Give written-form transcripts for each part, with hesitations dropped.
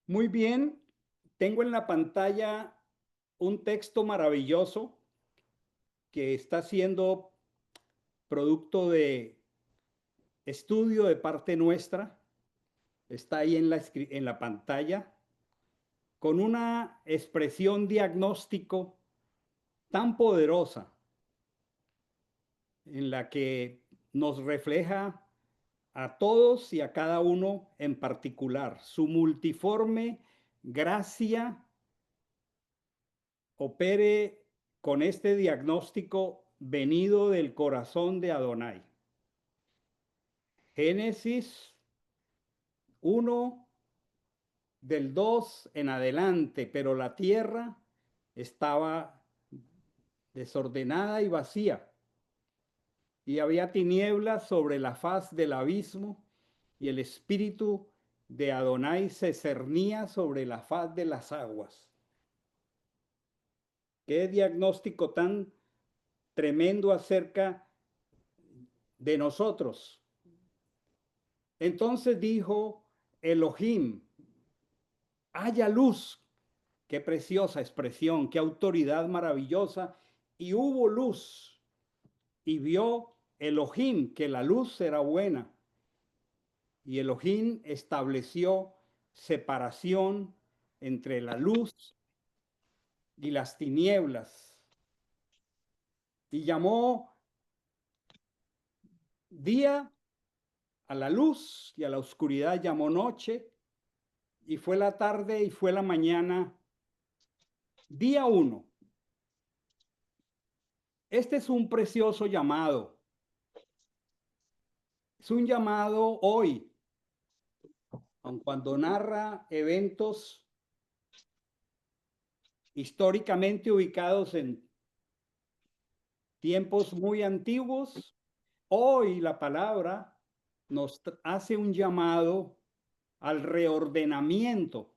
Muy bien, tengo en la pantalla un texto maravilloso que está siendo producto de estudio de parte nuestra. Está ahí en la pantalla con una expresión diagnóstico tan poderosa en la que nos refleja a todos y a cada uno en particular. Su multiforme gracia opere con este diagnóstico venido del corazón de Adonai. Génesis 1 del 2 en adelante, pero la tierra estaba desordenada y vacía, y había tinieblas sobre la faz del abismo, y el espíritu de Adonai se cernía sobre la faz de las aguas. Qué diagnóstico tan tremendo acerca de nosotros. Entonces dijo Elohim, haya luz. Qué preciosa expresión, qué autoridad maravillosa. Y hubo luz. Y vio Elohim que la luz era buena. Y Elohim estableció separación entre la luz y las tinieblas. Y llamó día a la luz y a la oscuridad llamó noche. Y fue la tarde y fue la mañana, día uno. Este es un precioso llamado. Es un llamado hoy, aun cuando narra eventos históricamente ubicados en tiempos muy antiguos. Hoy la palabra nos hace un llamado al reordenamiento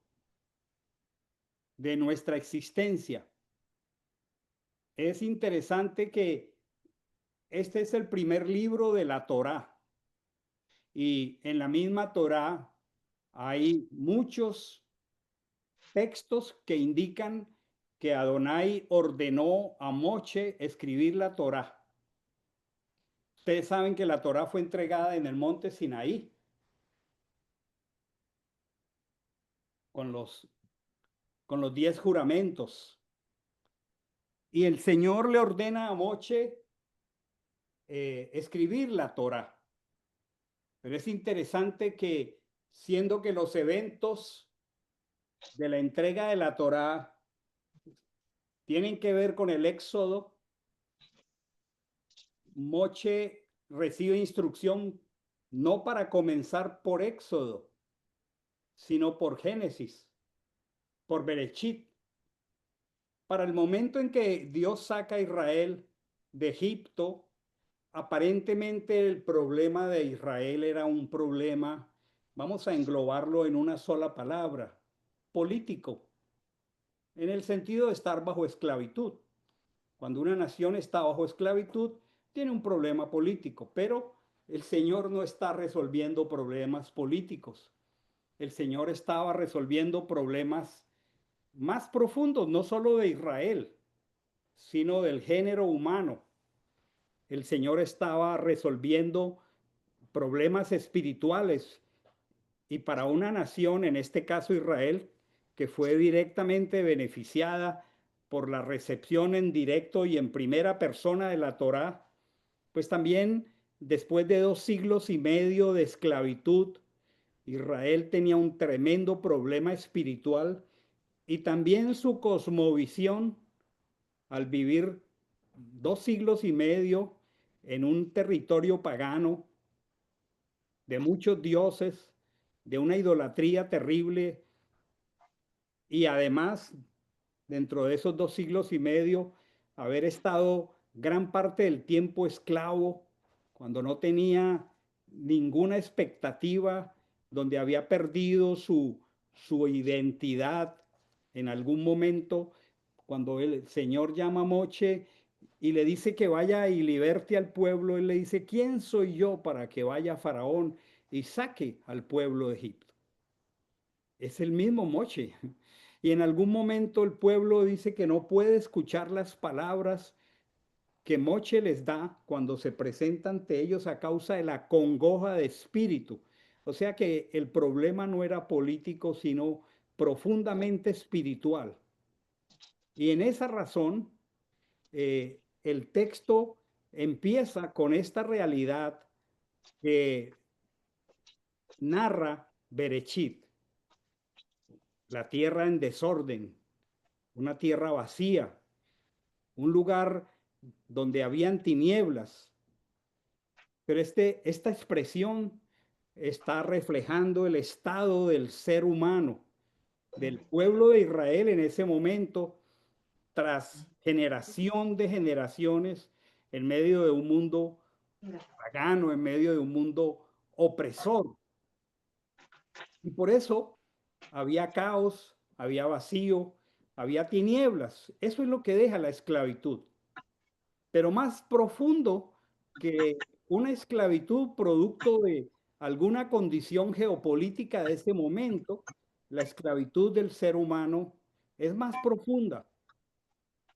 de nuestra existencia. Es interesante que este es el primer libro de la Torá, y en la misma Torá hay muchos textos que indican que Adonai ordenó a Moche escribir la Torá. Ustedes saben que la Torá fue entregada en el monte Sinaí con los, con los 10 juramentos. Y el Señor le ordena a Moche escribir la Torá. Pero es interesante que, siendo que los eventos de la entrega de la Torá tienen que ver con el Éxodo, Moche recibe instrucción no para comenzar por Éxodo, sino por Génesis, por Berechit. Para el momento en que Dios saca a Israel de Egipto, aparentemente el problema de Israel era un problema, vamos a englobarlo en una sola palabra, político, en el sentido de estar bajo esclavitud. Cuando una nación está bajo esclavitud, tiene un problema político, pero el Señor no está resolviendo problemas políticos. El Señor estaba resolviendo problemas más profundos, no solo de Israel, sino del género humano. El Señor estaba resolviendo problemas espirituales, y para una nación, en este caso Israel, que fue directamente beneficiada por la recepción en directo y en primera persona de la Torá, pues también después de 2 siglos y medio de esclavitud, Israel tenía un tremendo problema espiritual, y también su cosmovisión al vivir 2 siglos y medio en un territorio pagano de muchos dioses, de una idolatría terrible, y además, dentro de esos 2 siglos y medio, haber estado gran parte del tiempo esclavo, cuando no tenía ninguna expectativa, donde había perdido su identidad en algún momento, cuando el Señor llama a Moche y le dice que vaya y liberte al pueblo, él le dice, ¿quién soy yo para que vaya a Faraón y saque al pueblo de Egipto? es el mismo Moche. Y en algún momento el pueblo dice que no puede escuchar las palabras que Moche les da cuando se presenta ante ellos a causa de la congoja de espíritu. O sea que el problema no era político, sino profundamente espiritual. Y en esa razón, el texto empieza con esta realidad que narra Berechit, la tierra en desorden, una tierra vacía, un lugar donde habían tinieblas. Pero esta expresión está reflejando el estado del ser humano, del pueblo de Israel en ese momento, tras generación de generaciones, en medio de un mundo pagano, en medio de un mundo opresor. Y por eso había caos, había vacío, había tinieblas. Eso es lo que deja la esclavitud. Pero más profundo que una esclavitud producto de alguna condición geopolítica de ese momento, la esclavitud del ser humano es más profunda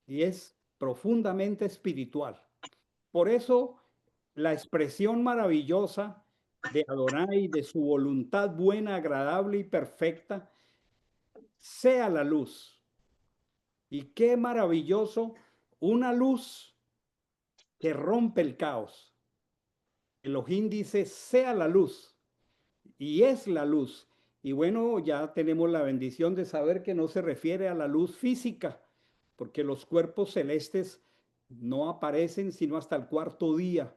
y es profundamente espiritual. Por eso la expresión maravillosa de Adonai, de su voluntad buena, agradable y perfecta, sea la luz. Y qué maravilloso, una luz que rompe el caos. Elohim dice, sea la luz, y es la luz. Y bueno, ya tenemos la bendición de saber que no se refiere a la luz física, porque los cuerpos celestes no aparecen sino hasta el cuarto día.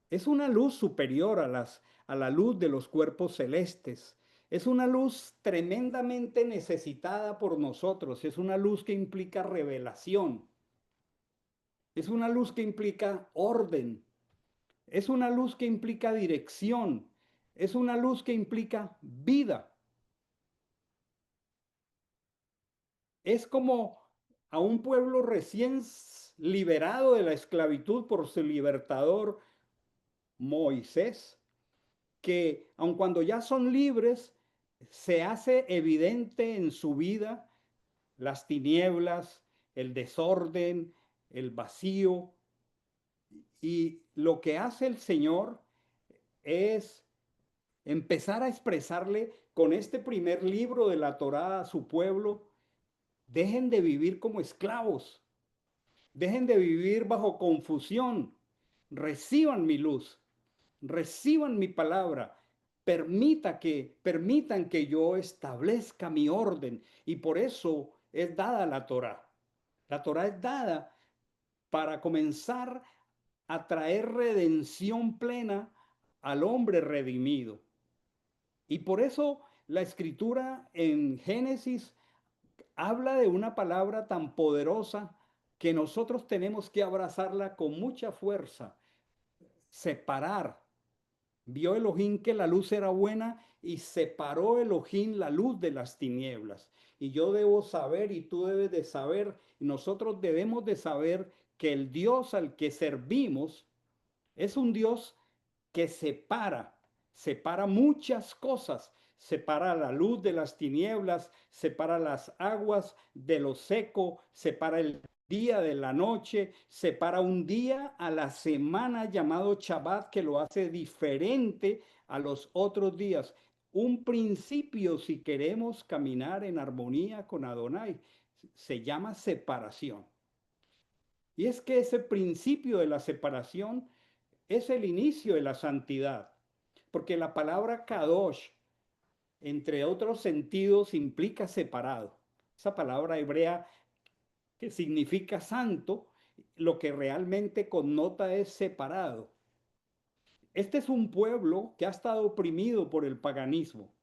Es una luz superior a la luz de los cuerpos celestes. Es una luz tremendamente necesitada por nosotros. Es una luz que implica revelación. Es una luz que implica orden. Es una luz que implica dirección. Es una luz que implica vida. Es como a un pueblo recién liberado de la esclavitud por su libertador Moisés, que aun cuando ya son libres, se hace evidente en su vida las tinieblas, el desorden, el vacío. Y lo que hace el Señor es empezar a expresarle con este primer libro de la Torá a su pueblo: dejen de vivir como esclavos, dejen de vivir bajo confusión, reciban mi luz, reciban mi palabra, permitan que yo establezca mi orden. Y por eso es dada la Torá. La Torá es dada para comenzar a traer redención plena al hombre redimido. Y por eso la escritura en Génesis habla de una palabra tan poderosa que nosotros tenemos que abrazarla con mucha fuerza: separar. Vio Elohim que la luz era buena y separó Elohim la luz de las tinieblas. Y yo debo saber, y tú debes de saber, y nosotros debemos de saber que el Dios al que servimos es un Dios que separa muchas cosas, separa la luz de las tinieblas, separa las aguas de lo seco, separa el día de la noche, separa un día a la semana llamado Shabbat, que lo hace diferente a los otros días. Un principio, si queremos caminar en armonía con Adonai, se llama separación. Y es que ese principio de la separación es el inicio de la santidad, porque la palabra kadosh, entre otros sentidos, implica separado. Esa palabra hebrea que significa santo, lo que realmente connota es separado. Este es un pueblo que ha estado oprimido por el paganismo,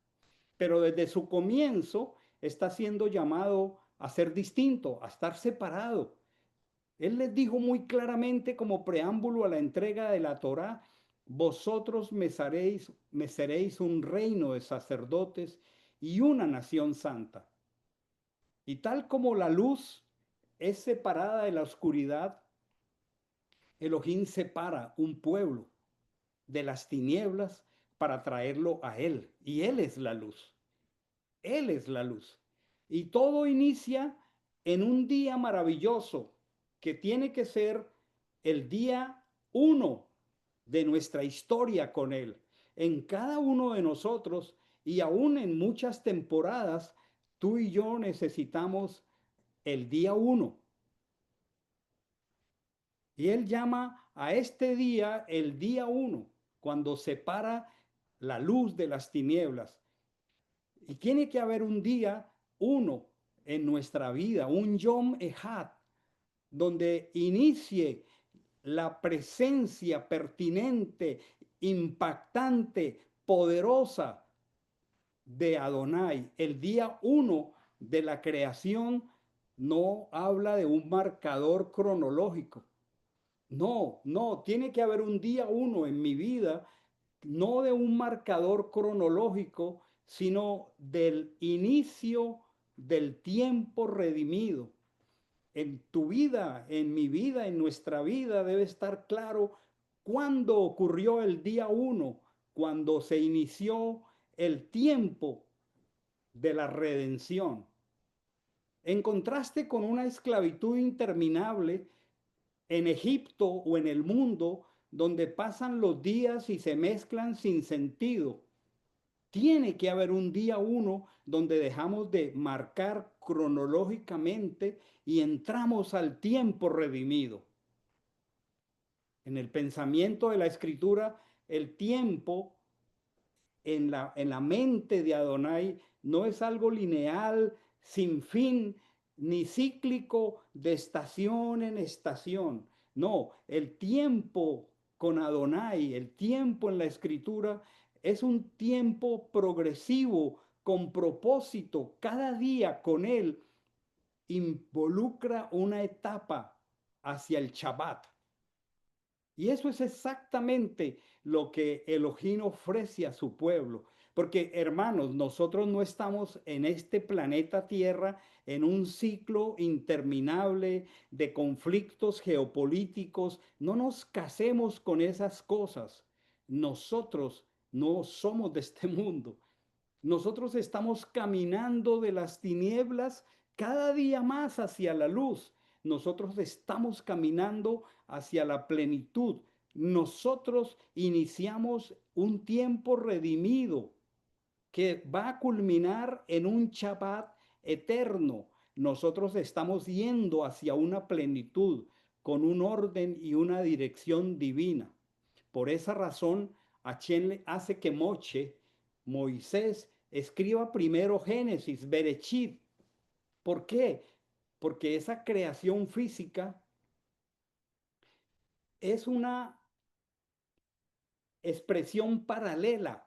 pero desde su comienzo está siendo llamado a ser distinto, a estar separado. Él les dijo muy claramente, como preámbulo a la entrega de la Torá: vosotros me seréis un reino de sacerdotes y una nación santa. Y tal como la luz es separada de la oscuridad, Elohim separa un pueblo de las tinieblas para traerlo a Él. Y Él es la luz. Él es la luz. Y todo inicia en un día maravilloso que tiene que ser el día uno de nuestra historia con Él. En cada uno de nosotros y aún en muchas temporadas, tú y yo necesitamos el día uno. Y Él llama a este día el día uno, cuando separa la luz de las tinieblas. Y tiene que haber un día uno en nuestra vida, un Yom Ejad, donde inicie la presencia pertinente, impactante, poderosa de Adonai. El día uno de la creación no habla de un marcador cronológico. No, no, tiene que haber un día uno en mi vida, no de un marcador cronológico, sino del inicio del tiempo redimido. En tu vida, en mi vida, en nuestra vida debe estar claro cuándo ocurrió el día uno, cuando se inició el tiempo de la redención. En contraste con una esclavitud interminable en Egipto o en el mundo, donde pasan los días y se mezclan sin sentido, tiene que haber un día uno donde dejamos de marcar cronológicamente y entramos al tiempo redimido. En el pensamiento de la escritura, el tiempo en la mente de Adonai no es algo lineal, sin fin, ni cíclico de estación en estación. No, el tiempo con Adonai, el tiempo en la escritura, es un tiempo progresivo, con propósito. Cada día con él involucra una etapa hacia el Shabbat. Y eso es exactamente lo que Elohim ofrece a su pueblo. Porque, hermanos, nosotros no estamos en este planeta Tierra en un ciclo interminable de conflictos geopolíticos. No nos casemos con esas cosas. Nosotros no somos de este mundo. Nosotros estamos caminando de las tinieblas cada día más hacia la luz. Nosotros estamos caminando hacia la plenitud. Nosotros iniciamos un tiempo redimido que va a culminar en un Shabbat eterno. Nosotros estamos yendo hacia una plenitud con un orden y una dirección divina. Por esa razón, Hashem hace que Moisés, escriba primero Génesis, Berechit. ¿Por qué? Porque esa creación física es una expresión paralela.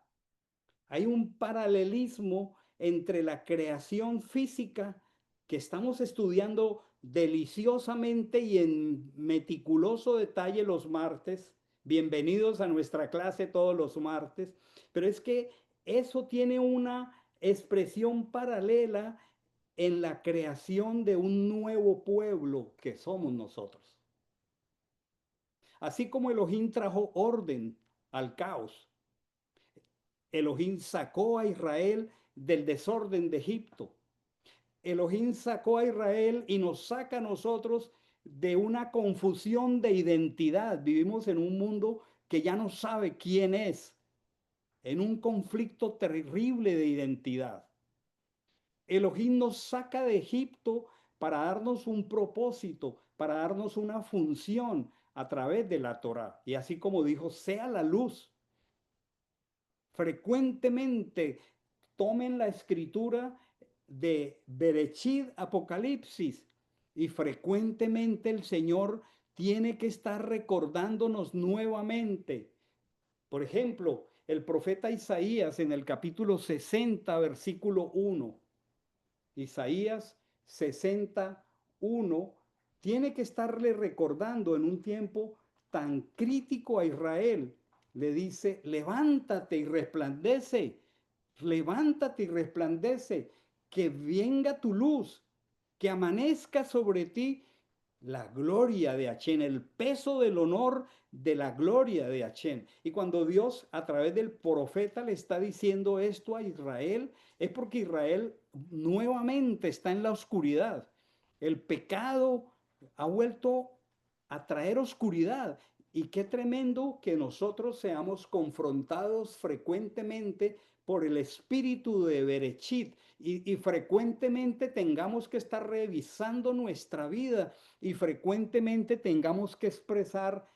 Hay un paralelismo entre la creación física que estamos estudiando deliciosamente y en meticuloso detalle los martes. Bienvenidos a nuestra clase todos los martes. Pero es que eso tiene una expresión paralela en la creación de un nuevo pueblo que somos nosotros. Así como Elohim trajo orden al caos, Elohim sacó a Israel del desorden de Egipto. Elohim sacó a Israel y nos saca a nosotros de una confusión de identidad. Vivimos en un mundo que ya no sabe quién es, en un conflicto terrible de identidad. Elohim nos saca de Egipto para darnos un propósito, para darnos una función a través de la Torá. Y así como dijo, sea la luz. Frecuentemente tomen la escritura de Berechit, Apocalipsis, y frecuentemente el Señor tiene que estar recordándonos nuevamente. Por ejemplo, el profeta Isaías en el capítulo 60, versículo 1. Isaías 61 tiene que estarle recordando en un tiempo tan crítico a Israel. Le dice, levántate y resplandece, que venga tu luz, que amanezca sobre ti la gloria de Hachén, el peso del honor de la gloria de Hachén. Y cuando Dios a través del profeta le está diciendo esto a Israel, es porque Israel nuevamente está en la oscuridad. El pecado ha vuelto a traer oscuridad. Y qué tremendo que nosotros seamos confrontados frecuentemente por el espíritu de Berechit y frecuentemente tengamos que estar revisando nuestra vida y frecuentemente tengamos que expresar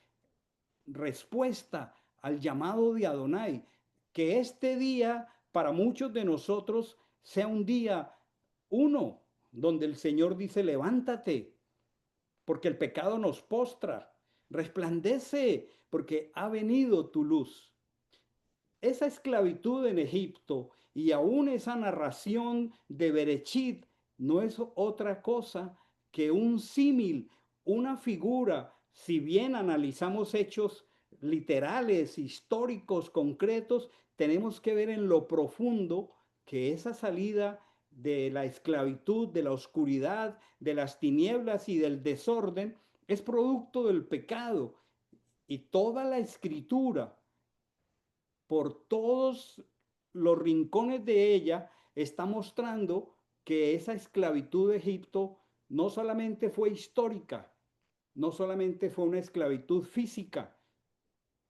respuesta al llamado de Adonai. Que este día para muchos de nosotros sea un día uno, donde el Señor dice, levántate, porque el pecado nos postra, resplandece, porque ha venido tu luz. Esa esclavitud en Egipto y aún esa narración de Berechit no es otra cosa que un símil, una figura. Si bien analizamos hechos literales, históricos, concretos, tenemos que ver en lo profundo que esa salida de la esclavitud, de la oscuridad, de las tinieblas y del desorden es producto del pecado. Y toda la escritura por todos los rincones de ella, está mostrando que esa esclavitud de Egipto no solamente fue histórica, no solamente fue una esclavitud física,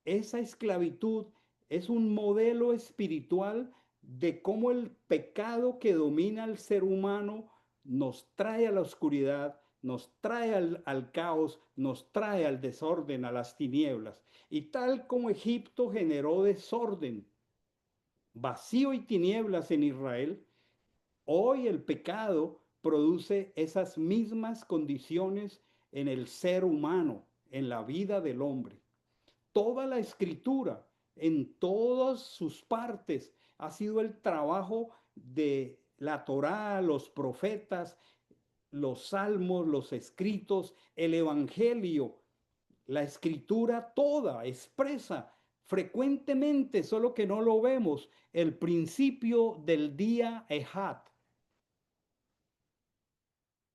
esa esclavitud es un modelo espiritual de cómo el pecado que domina al ser humano nos trae a la oscuridad, nos trae al caos, nos trae al desorden, a las tinieblas. Y tal como Egipto generó desorden, vacío y tinieblas en Israel, hoy el pecado produce esas mismas condiciones en el ser humano, en la vida del hombre. Toda la escritura, en todas sus partes, ha sido el trabajo de la Torá, los profetas, los salmos, los escritos, el evangelio, la escritura toda expresa frecuentemente, solo que no lo vemos, el principio del día Ejat.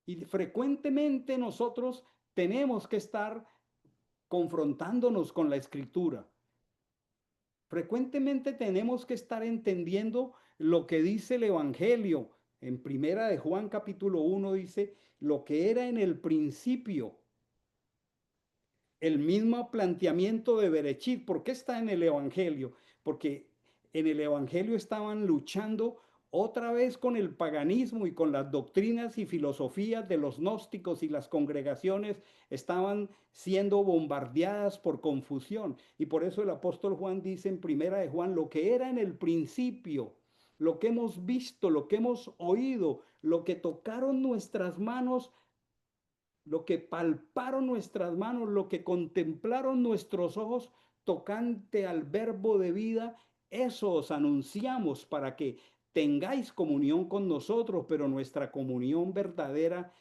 Y frecuentemente nosotros tenemos que estar confrontándonos con la escritura. Frecuentemente tenemos que estar entendiendo lo que dice el Evangelio. En Primera de Juan capítulo 1 dice, lo que era en el principio, el mismo planteamiento de Berechit. ¿Por qué está en el Evangelio? Porque en el Evangelio estaban luchando otra vez con el paganismo y con las doctrinas y filosofías de los gnósticos, y las congregaciones estaban siendo bombardeadas por confusión. Y por eso el apóstol Juan dice en Primera de Juan, lo que era en el principio, lo que hemos visto, lo que hemos oído, lo que tocaron nuestras manos, lo que palparon nuestras manos, lo que contemplaron nuestros ojos tocante al verbo de vida, eso os anunciamos para que tengáis comunión con nosotros, pero nuestra comunión verdadera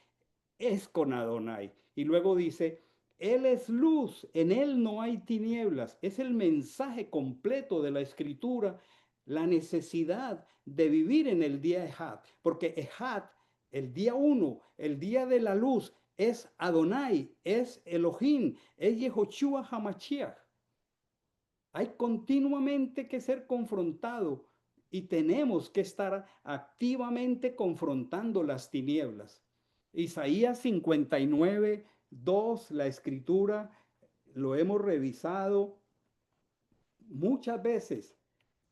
es con Adonai. Y luego dice, Él es luz, en Él no hay tinieblas. Es el mensaje completo de la Escritura, la necesidad de vivir en el día Ejat, porque Ejat, el día uno, el día de la luz, es Adonai, es Elohim, es Yehoshua Hamashiach. Hay continuamente que ser confrontado y tenemos que estar activamente confrontando las tinieblas. Isaías 59, 2, la escritura, lo hemos revisado muchas veces.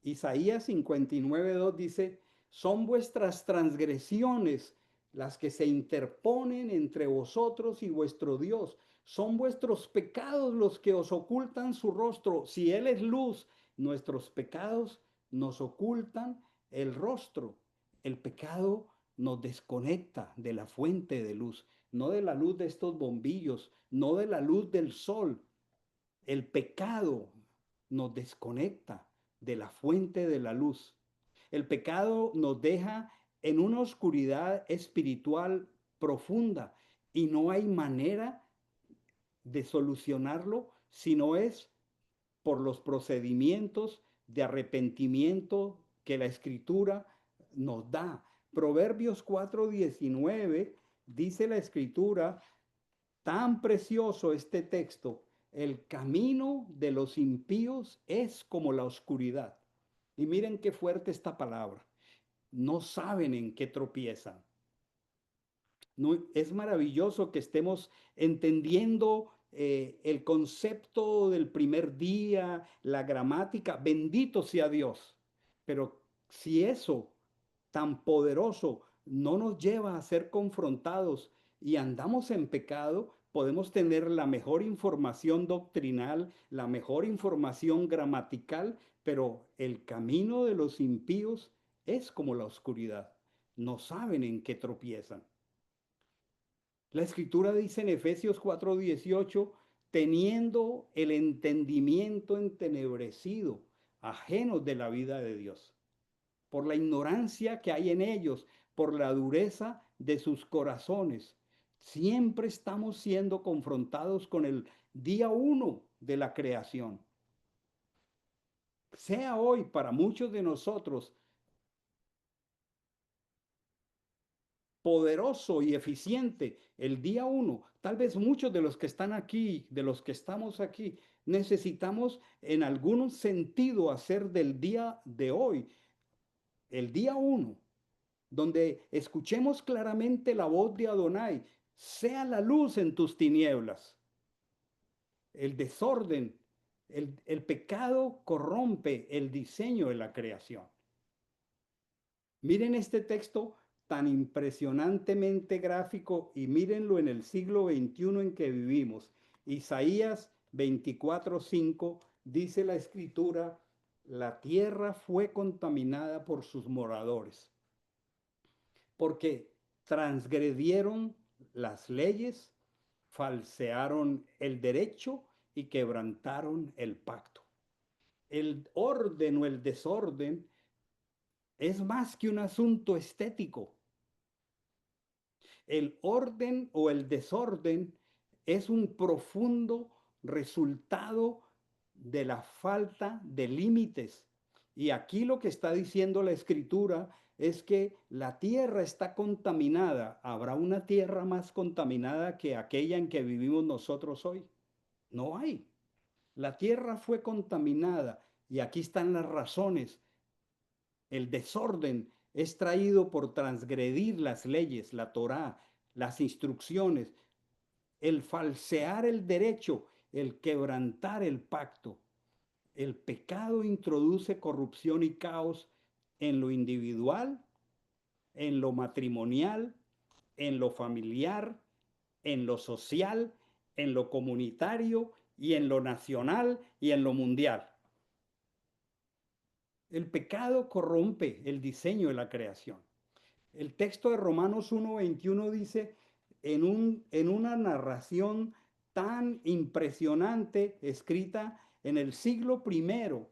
Isaías 59, 2 dice, son vuestras transgresiones las que se interponen entre vosotros y vuestro Dios. Son vuestros pecados los que os ocultan su rostro. Si Él es luz, nuestros pecados nos ocultan el rostro. El pecado nos desconecta de la fuente de luz, no de la luz de estos bombillos, no de la luz del sol. El pecado nos desconecta de la fuente de la luz. El pecado nos deja en una oscuridad espiritual profunda y no hay manera de solucionarlo si no es por los procedimientos de arrepentimiento que la escritura nos da. Proverbios 4:19 dice la escritura, tan precioso este texto. El camino de los impíos es como la oscuridad. Y miren qué fuerte esta palabra. No saben en qué tropiezan. No, es maravilloso que estemos entendiendo el concepto del primer día, la gramática. Bendito sea Dios. Pero si eso tan poderoso no nos lleva a ser confrontados y andamos en pecado, podemos tener la mejor información doctrinal, la mejor información gramatical, pero el camino de los impíos es como la oscuridad. No saben en qué tropiezan. La escritura dice en Efesios 4:18, teniendo el entendimiento entenebrecido, ajenos de la vida de Dios, por la ignorancia que hay en ellos, por la dureza de sus corazones. Siempre estamos siendo confrontados con el día uno de la creación. Sea hoy para muchos de nosotros poderoso y eficiente el día uno. Tal vez muchos de los que están aquí, de los que estamos aquí, necesitamos en algún sentido hacer del día de hoy, el día uno, donde escuchemos claramente la voz de Adonai, sea la luz en tus tinieblas. El desorden, el pecado corrompe el diseño de la creación. Miren este texto tan impresionantemente gráfico y mírenlo en el siglo XXI en que vivimos. Isaías 24:5 dice la escritura, la tierra fue contaminada por sus moradores, porque transgredieron las leyes, falsearon el derecho y quebrantaron el pacto. El orden o el desorden es más que un asunto estético. El orden o el desorden es un profundo resultado de la falta de límites. Y aquí lo que está diciendo la escritura es que la tierra está contaminada. ¿Habrá una tierra más contaminada que aquella en que vivimos nosotros hoy? No hay. La tierra fue contaminada y aquí están las razones. El desorden es traído por transgredir las leyes, la Torá, las instrucciones, el falsear el derecho, el quebrantar el pacto. El pecado introduce corrupción y caos en lo individual, en lo matrimonial, en lo familiar, en lo social, en lo comunitario y en lo nacional y en lo mundial. El pecado corrompe el diseño de la creación. El texto de Romanos 1:21 dice, en una narración tan impresionante, escrita en el siglo primero,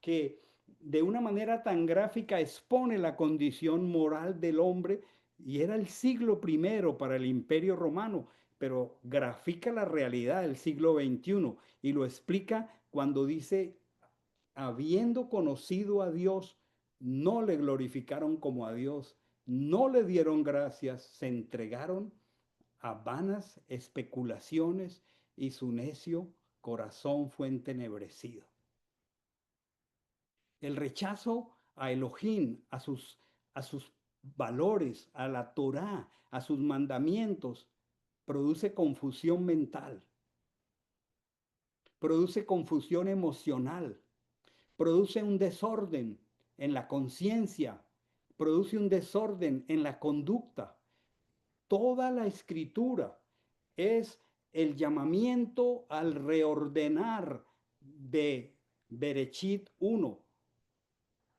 que de una manera tan gráfica expone la condición moral del hombre, y era el siglo primero para el Imperio Romano, pero grafica la realidad del siglo XXI y lo explica cuando dice, habiendo conocido a Dios, no le glorificaron como a Dios, no le dieron gracias, se entregaron a vanas especulaciones y su necio corazón fue entenebrecido. El rechazo a Elohim, a sus valores, a la Torá, a sus mandamientos, produce confusión mental, produce confusión emocional, produce un desorden en la conciencia, produce un desorden en la conducta. Toda la escritura es el llamamiento al reordenar de Berechit 1.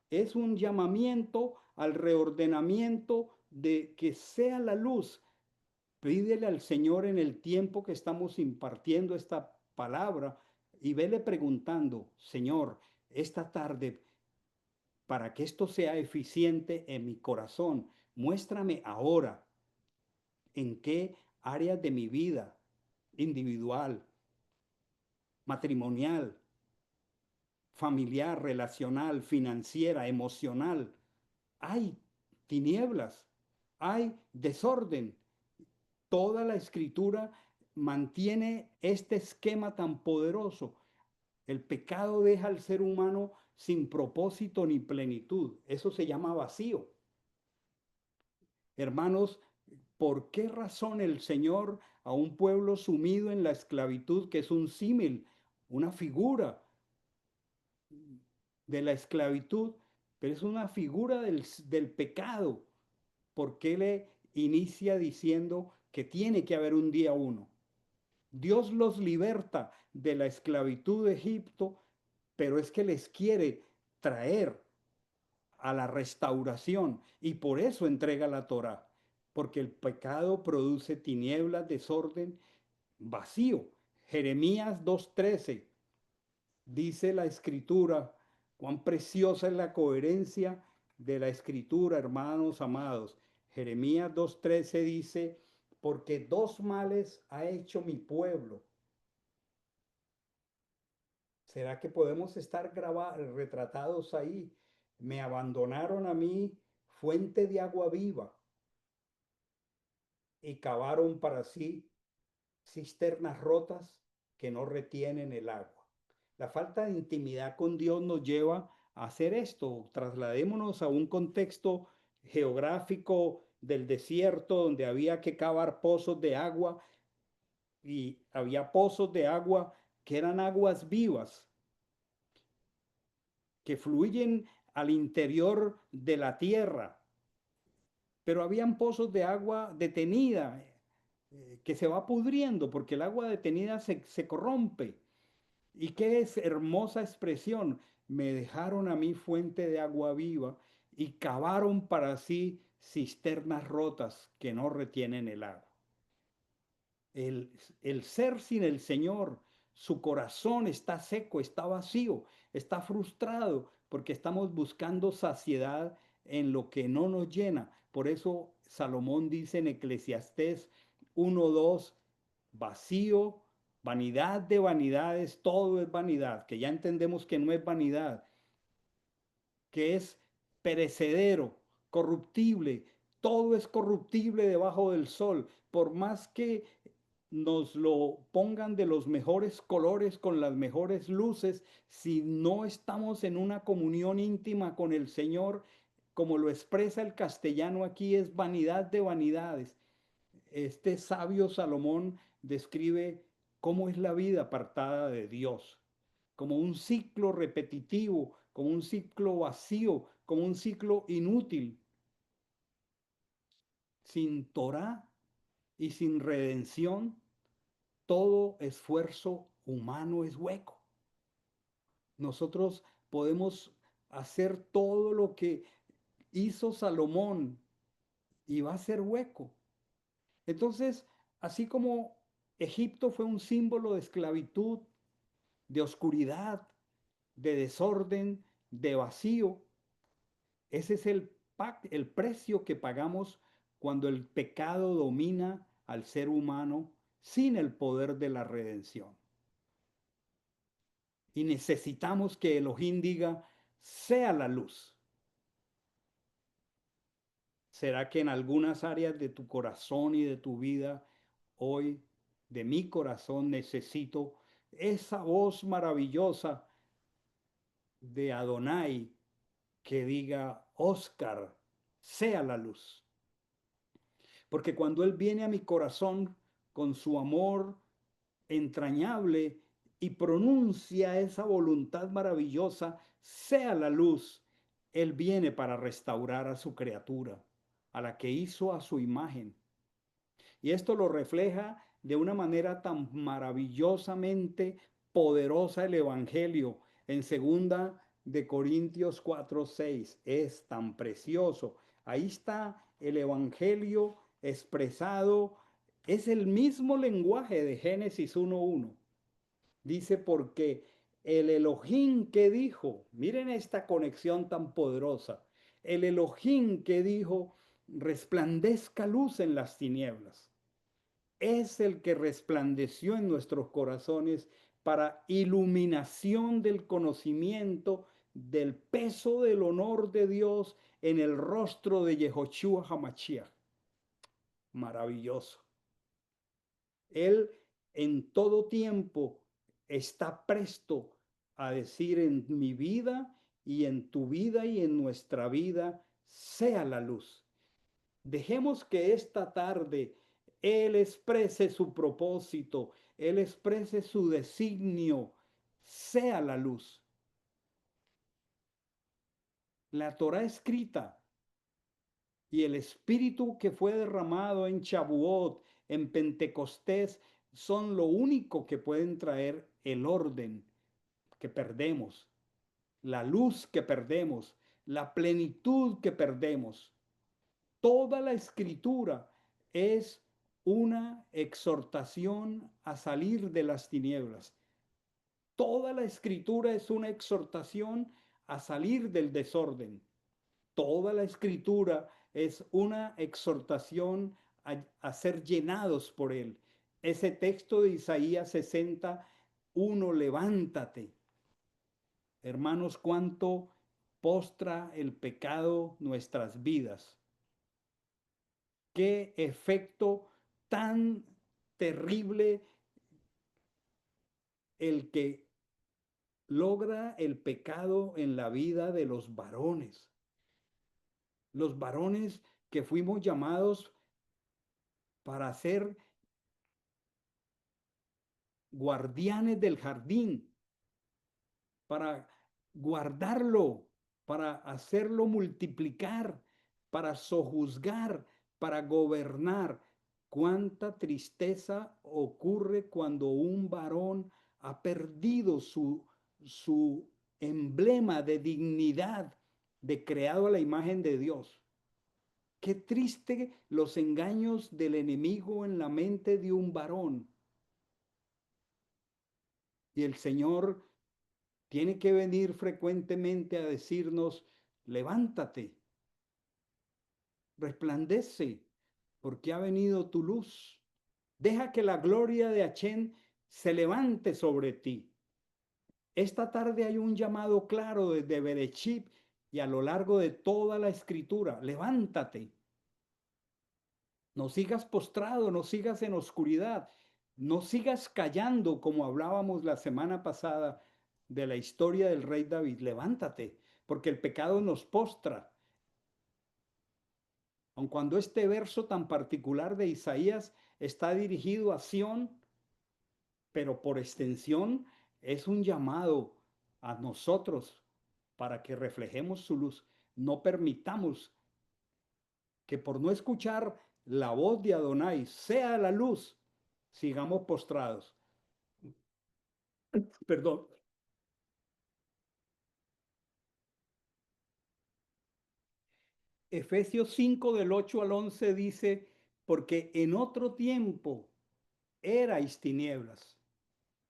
Es un llamamiento al reordenamiento de que sea la luz. Pídele al Señor en el tiempo que estamos impartiendo esta palabra y vele preguntando, Señor, esta tarde, para que esto sea eficiente en mi corazón, muéstrame ahora en qué áreas de mi vida individual, matrimonial, familiar, relacional, financiera, emocional, hay tinieblas, hay desorden. Toda la escritura mantiene este esquema tan poderoso. El pecado deja al ser humano sin propósito ni plenitud. Eso se llama vacío. Hermanos, ¿por qué razón el Señor a un pueblo sumido en la esclavitud, que es un símil, una figura de la esclavitud, pero es una figura del pecado? ¿Por qué le inicia diciendo que tiene que haber un día uno? Dios los liberta de la esclavitud de Egipto, pero es que les quiere traer a la restauración y por eso entrega la Torá, porque el pecado produce tinieblas, desorden, vacío. Jeremías 2:13 dice la escritura, cuán preciosa es la coherencia de la escritura, hermanos amados. Jeremías 2:13 dice, porque dos males ha hecho mi pueblo. ¿Será que podemos estar retratados ahí? Me abandonaron a mí, fuente de agua viva, y cavaron para sí cisternas rotas que no retienen el agua. La falta de intimidad con Dios nos lleva a hacer esto. Trasladémonos a un contexto geográfico del desierto donde había que cavar pozos de agua y había pozos de agua que eran aguas vivas, que fluyen al interior de la tierra, pero habían pozos de agua detenida, que se va pudriendo porque el agua detenida se corrompe. Y qué es hermosa expresión. Me dejaron a mí fuente de agua viva y cavaron para sí cisternas rotas que no retienen el agua. El, el ser sin el Señor, su corazón está seco, está vacío, está frustrado porque estamos buscando saciedad en lo que no nos llena. Por eso Salomón dice en Eclesiastés 1:2, vacío, vanidad de vanidades, todo es vanidad, que ya entendemos que no es vanidad, que es perecedero, corruptible, todo es corruptible debajo del sol, por más que nos lo pongan de los mejores colores, con las mejores luces, si no estamos en una comunión íntima con el Señor, como lo expresa el castellano aquí, es vanidad de vanidades. Este sabio Salomón describe cómo es la vida apartada de Dios, como un ciclo repetitivo, como un ciclo vacío, como un ciclo inútil, sin Torá y sin redención. Todo esfuerzo humano es hueco. Nosotros podemos hacer todo lo que hizo Salomón y va a ser hueco. Entonces, así como Egipto fue un símbolo de esclavitud, de oscuridad, de desorden, de vacío, ese es el precio que pagamos cuando el pecado domina al ser humano sin el poder de la redención. Y necesitamos que Elohim diga, sea la luz. ¿Será que en algunas áreas de tu corazón y de tu vida hoy, de mi corazón, necesito esa voz maravillosa de Adonai que diga, Oscar, sea la luz? Porque cuando Él viene a mi corazón con su amor entrañable y pronuncia esa voluntad maravillosa, sea la luz, Él viene para restaurar a su criatura, a la que hizo a su imagen. Y esto lo refleja de una manera tan maravillosamente poderosa el Evangelio en segunda de Corintios 4:6. Es tan precioso. Ahí está el Evangelio expresado. Es el mismo lenguaje de Génesis 1:1. Dice, porque el Elohim que dijo, miren esta conexión tan poderosa, el Elohim que dijo, resplandezca luz en las tinieblas, es el que resplandeció en nuestros corazones para iluminación del conocimiento del peso del honor de Dios en el rostro de Yehoshua HaMashiach. Maravilloso. Él en todo tiempo está presto a decir en mi vida y en tu vida y en nuestra vida, sea la luz. Dejemos que esta tarde Él exprese su propósito, Él exprese su designio, sea la luz. La Torá escrita y el espíritu que fue derramado en Chabuot, en Pentecostés, son lo único que pueden traer el orden que perdemos, la luz que perdemos, la plenitud que perdemos. Toda la escritura es una exhortación a salir de las tinieblas. Toda la escritura es una exhortación a salir del desorden. Toda la escritura es una exhortación a ser llenados por él. Ese texto de Isaías 60:1, levántate. Hermanos, cuánto postra el pecado nuestras vidas. Qué efecto tan terrible el que logra el pecado en la vida de los varones. Los varones que fuimos llamados para ser guardianes del jardín, para guardarlo, para hacerlo multiplicar, para sojuzgar, para gobernar. Cuánta tristeza ocurre cuando un varón ha perdido su emblema de dignidad de creado a la imagen de Dios. Qué triste los engaños del enemigo en la mente de un varón. Y el Señor tiene que venir frecuentemente a decirnos, levántate, resplandece, porque ha venido tu luz. Deja que la gloria de Achén se levante sobre ti. Esta tarde hay un llamado claro desde Berechit y a lo largo de toda la escritura. Levántate. No sigas postrado, no sigas en oscuridad, no sigas callando como hablábamos la semana pasada de la historia del rey David. Levántate, porque el pecado nos postra. Aun cuando este verso tan particular de Isaías está dirigido a Sión, pero por extensión es un llamado a nosotros para que reflejemos su luz. No permitamos que por no escuchar la voz de Adonai sea la luz, sigamos postrados. Perdón. Efesios 5 del 8 al 11 dice, porque en otro tiempo erais tinieblas,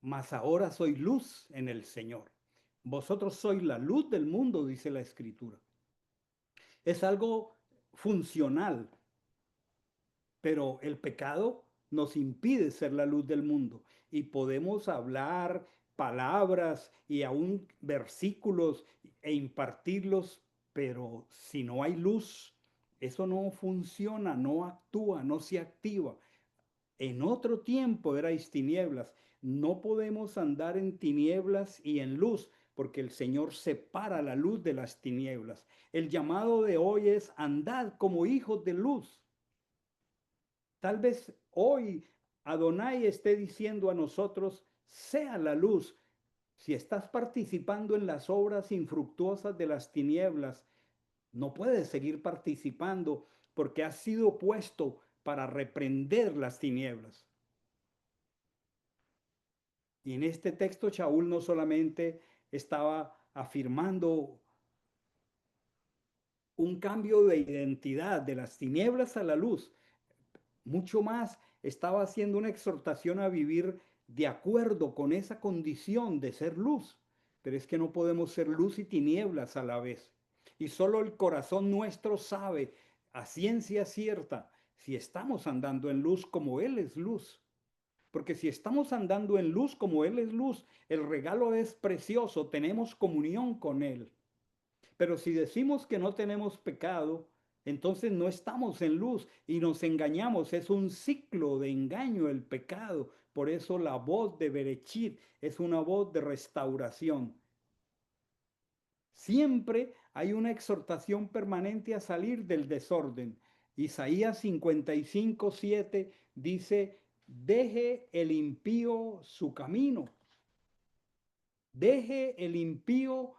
mas ahora soy luz en el Señor. Vosotros sois la luz del mundo, dice la Escritura. Es algo funcional, pero el pecado nos impide ser la luz del mundo y podemos hablar palabras y aún versículos e impartirlos, pero si no hay luz, eso no funciona, no actúa, no se activa. En otro tiempo erais tinieblas. No podemos andar en tinieblas y en luz, porque el Señor separa la luz de las tinieblas. El llamado de hoy es andad como hijos de luz. Tal vez hoy Adonai esté diciendo a nosotros, sea la luz. Si estás participando en las obras infructuosas de las tinieblas, no puedes seguir participando porque has sido puesto para reprender las tinieblas. Y en este texto Shaul no solamente estaba afirmando un cambio de identidad de las tinieblas a la luz, mucho más estaba haciendo una exhortación a vivir de acuerdo con esa condición de ser luz. Pero es que no podemos ser luz y tinieblas a la vez. Y solo el corazón nuestro sabe a ciencia cierta si estamos andando en luz como Él es luz. Porque si estamos andando en luz como Él es luz, el regalo es precioso, tenemos comunión con Él. Pero si decimos que no tenemos pecado, entonces no estamos en luz y nos engañamos. Es un ciclo de engaño el pecado, Por eso la voz de Berechit es una voz de restauración. Siempre hay una exhortación permanente a salir del desorden. Isaías 55:7 dice, deje el impío su camino, deje el impío,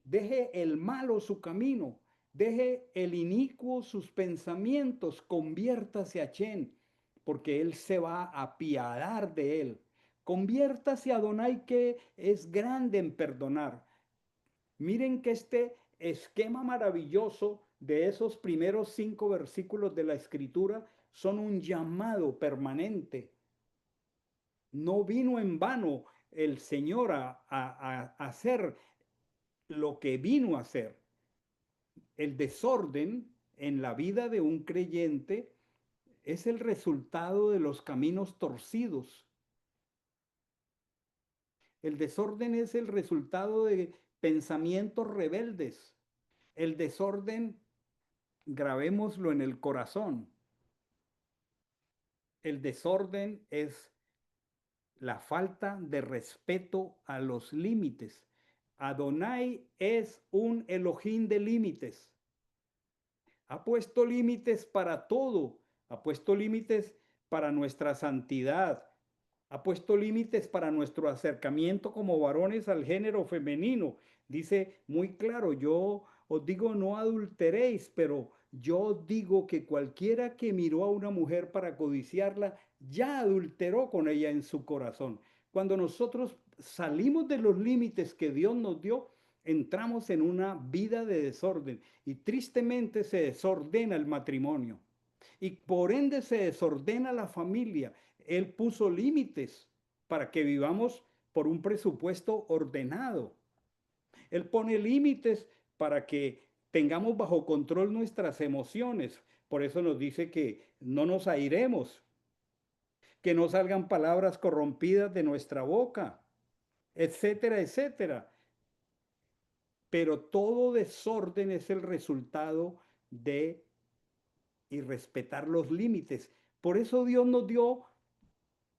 deje el malo su camino, deje el inicuo sus pensamientos, conviértase a Chen, porque él se va a apiadar de él. Conviértase a Adonai, que es grande en perdonar. Miren que este esquema maravilloso de esos primeros 5 versículos de la Escritura son un llamado permanente. No vino en vano el Señor a hacer lo que vino a hacer. El desorden en la vida de un creyente es el resultado de los caminos torcidos. El desorden es el resultado de pensamientos rebeldes. El desorden, grabémoslo en el corazón. El desorden es la falta de respeto a los límites. Adonai es un Elohim de límites. Ha puesto límites para todo. Ha puesto límites para nuestra santidad. Ha puesto límites para nuestro acercamiento como varones al género femenino. Dice muy claro, yo os digo no adulteréis, pero yo digo que cualquiera que miró a una mujer para codiciarla, ya adulteró con ella en su corazón. Cuando nosotros salimos de los límites que Dios nos dio, entramos en una vida de desorden y tristemente se desordena el matrimonio y por ende se desordena la familia. Él puso límites para que vivamos por un presupuesto ordenado. Él pone límites para que tengamos bajo control nuestras emociones. Por eso nos dice que no nos airemos, que no salgan palabras corrompidas de nuestra boca, etcétera, etcétera. Pero todo desorden es el resultado de irrespetar los límites. Por eso Dios nos dio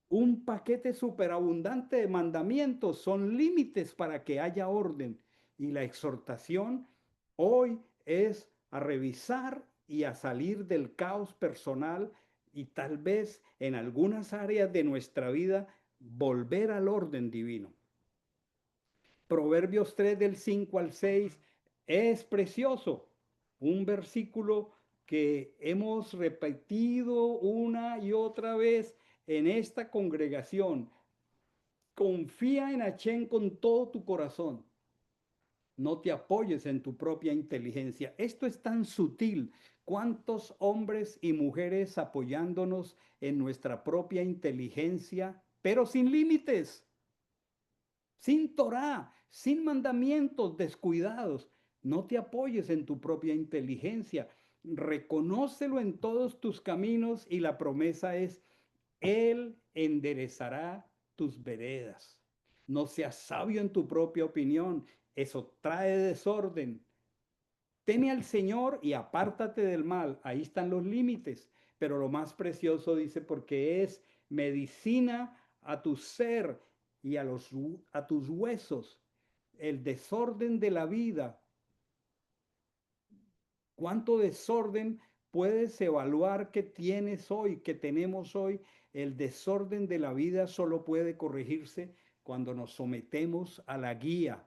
un paquete superabundante de mandamientos, son límites para que haya orden. Y la exhortación hoy es a revisar y a salir del caos personal y tal vez en algunas áreas de nuestra vida volver al orden divino. Proverbios 3 del 5 al 6 es precioso, un versículo que hemos repetido una y otra vez en esta congregación. Confía en Hachén con todo tu corazón. No te apoyes en tu propia inteligencia. Esto es tan sutil. ¿Cuántos hombres y mujeres apoyándonos en nuestra propia inteligencia, pero sin límites? Sin Torá, sin mandamientos, descuidados. No te apoyes en tu propia inteligencia. Reconócelo en todos tus caminos y la promesa es, Él enderezará tus veredas. No seas sabio en tu propia opinión. Eso trae desorden. Teme al Señor y apártate del mal. Ahí están los límites. Pero lo más precioso dice, porque es medicina a tu ser y a tus huesos. El desorden de la vida. ¿Cuánto desorden puedes evaluar que tienes hoy, que tenemos hoy? El desorden de la vida solo puede corregirse cuando nos sometemos a la guía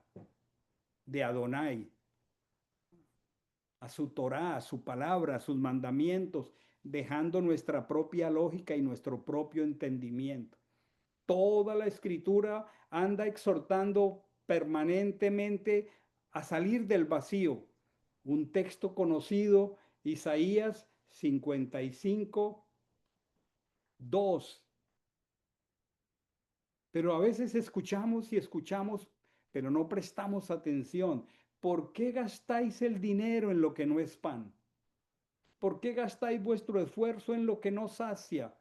de Adonai, a su Torá, a su palabra, a sus mandamientos, dejando nuestra propia lógica y nuestro propio entendimiento. Toda la escritura anda exhortando permanentemente a salir del vacío. Un texto conocido, Isaías 55, 2. Pero a veces escuchamos y escuchamos, pero no prestamos atención. ¿Por qué gastáis el dinero en lo que no es pan? ¿Por qué gastáis vuestro esfuerzo en lo que no sacia?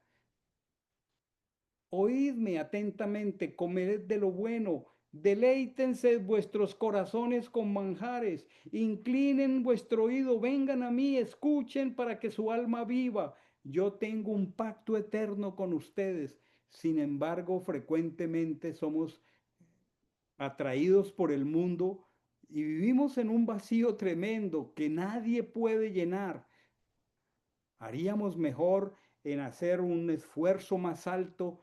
Oídme atentamente, comed de lo bueno, deleítense vuestros corazones con manjares, inclinen vuestro oído, vengan a mí, escuchen para que su alma viva. Yo tengo un pacto eterno con ustedes. Sin embargo, frecuentemente somos atraídos por el mundo y vivimos en un vacío tremendo que nadie puede llenar. Haríamos mejor en hacer un esfuerzo más alto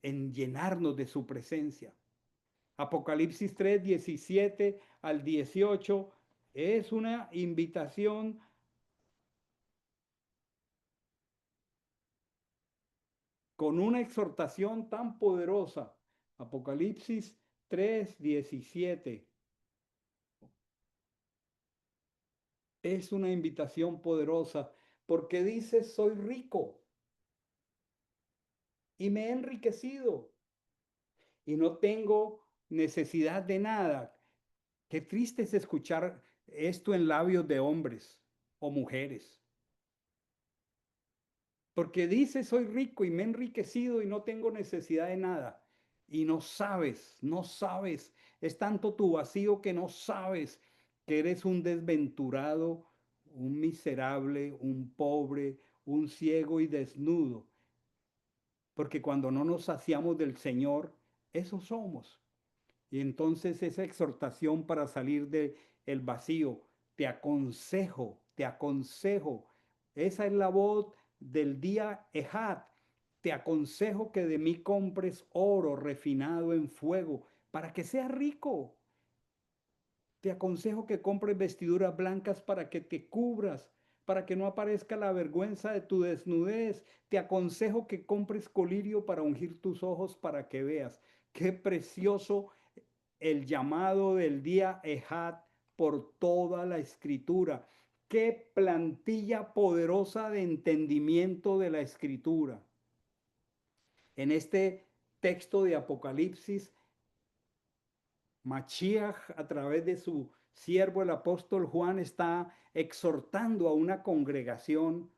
en llenarnos de su presencia. Apocalipsis 3 17 al 18 es una invitación con una exhortación tan poderosa. Apocalipsis 3 17 es una invitación poderosa porque dice, soy rico y me he enriquecido y no tengo necesidad de nada. Qué triste es escuchar esto en labios de hombres o mujeres. Porque dice, soy rico y me he enriquecido y no tengo necesidad de nada. Y no sabes, no sabes. Es tanto tu vacío que no sabes que eres un desventurado, un miserable, un pobre, un ciego y desnudo. Porque cuando no nos saciamos del Señor, eso somos. Y entonces esa exhortación para salir de el vacío, te aconsejo, esa es la voz del día Ejad, te aconsejo que de mí compres oro refinado en fuego para que seas rico. Te aconsejo que compres vestiduras blancas para que te cubras, para que no aparezca la vergüenza de tu desnudez. Te aconsejo que compres colirio para ungir tus ojos para que veas. Qué precioso el llamado del día Ejad por toda la escritura. Qué plantilla poderosa de entendimiento de la escritura. En este texto de Apocalipsis, Machiach, a través de su siervo el apóstol Juan, está exhortando a una congregación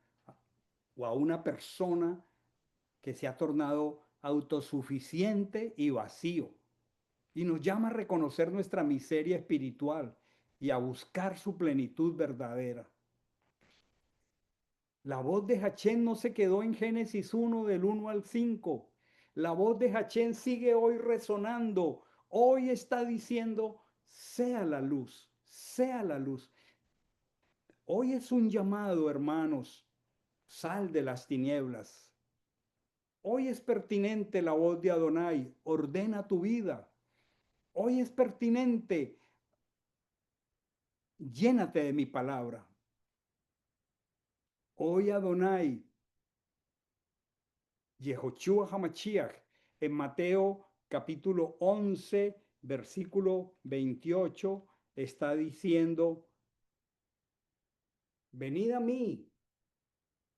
o a una persona que se ha tornado autosuficiente y vacío. Y nos llama a reconocer nuestra miseria espiritual y a buscar su plenitud verdadera. La voz de Hachén no se quedó en Génesis 1 del 1 al 5. La voz de Hachén sigue hoy resonando. Hoy está diciendo, sea la luz, sea la luz. Hoy es un llamado, hermanos, sal de las tinieblas. Hoy es pertinente la voz de Adonai, ordena tu vida. Hoy es pertinente, llénate de mi palabra. Hoy Adonai, Yehoshua HaMashiach, en Mateo capítulo 11, versículo 28, está diciendo, venid a mí,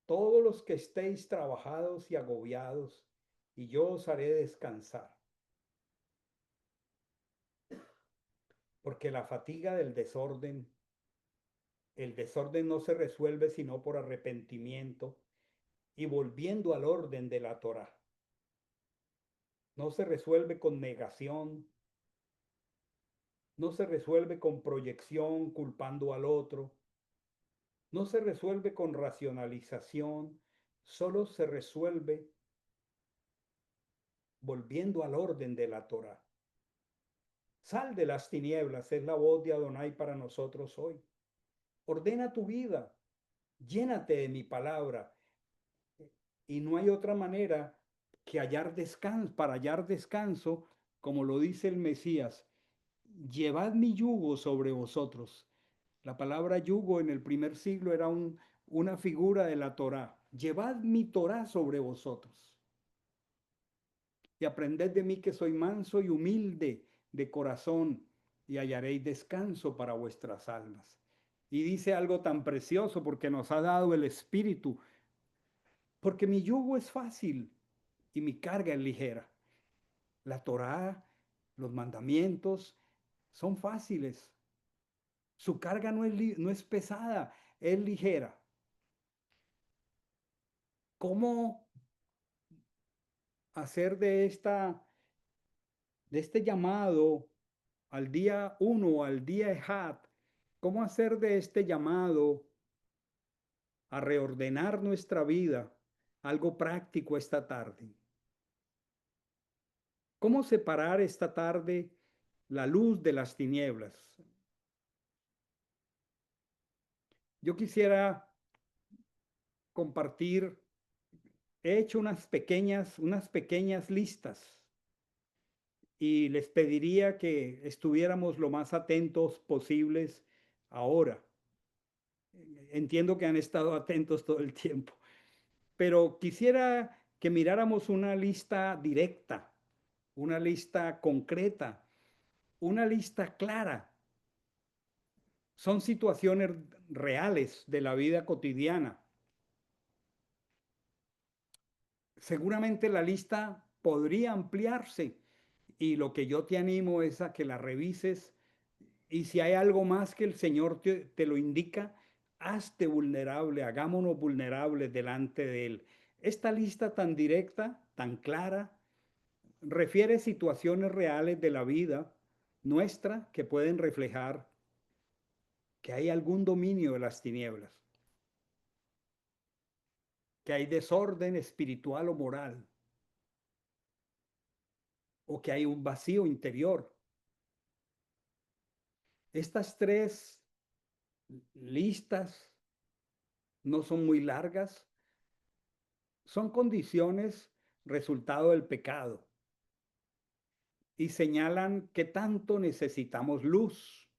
todos los que estéis trabajados y agobiados, y yo os haré descansar. Porque la fatiga del desorden, el desorden no se resuelve sino por arrepentimiento y volviendo al orden de la Torá. No se resuelve con negación, no se resuelve con proyección culpando al otro, no se resuelve con racionalización, solo se resuelve volviendo al orden de la Torá. Sal de las tinieblas es la voz de Adonai para nosotros hoy. Ordena tu vida, llénate de mi palabra. Y no hay otra manera que hallar descanso, para hallar descanso, como lo dice el Mesías, llevad mi yugo sobre vosotros. La palabra yugo en el primer siglo era una figura de la Torá. Llevad mi Torá sobre vosotros y aprended de mí que soy manso y humilde de corazón y hallaréis descanso para vuestras almas. Y dice algo tan precioso porque nos ha dado el Espíritu, porque mi yugo es fácil y mi carga es ligera. La Torá, los mandamientos son fáciles. Su carga no es pesada, es ligera. ¿Cómo hacer de este llamado al día uno, al día Ejad, cómo hacer de este llamado a reordenar nuestra vida algo práctico esta tarde? ¿Cómo separar esta tarde la luz de las tinieblas? Yo quisiera compartir, he hecho unas pequeñas listas y les pediría que estuviéramos lo más atentos posibles ahora. Entiendo que han estado atentos todo el tiempo, pero quisiera que miráramos una lista directa, una lista concreta, una lista clara. Son situaciones reales de la vida cotidiana. Seguramente la lista podría ampliarse y lo que yo te animo es a que la revises y si hay algo más que el Señor te lo indica, hazte vulnerable, hagámonos vulnerables delante de Él. Esta lista tan directa, tan clara, refiere situaciones reales de la vida nuestra que pueden reflejar que hay algún dominio de las tinieblas, que hay desorden espiritual o moral, o que hay un vacío interior. Estas tres listas no son muy largas, son condiciones resultado del pecado y señalan que tanto necesitamos luz,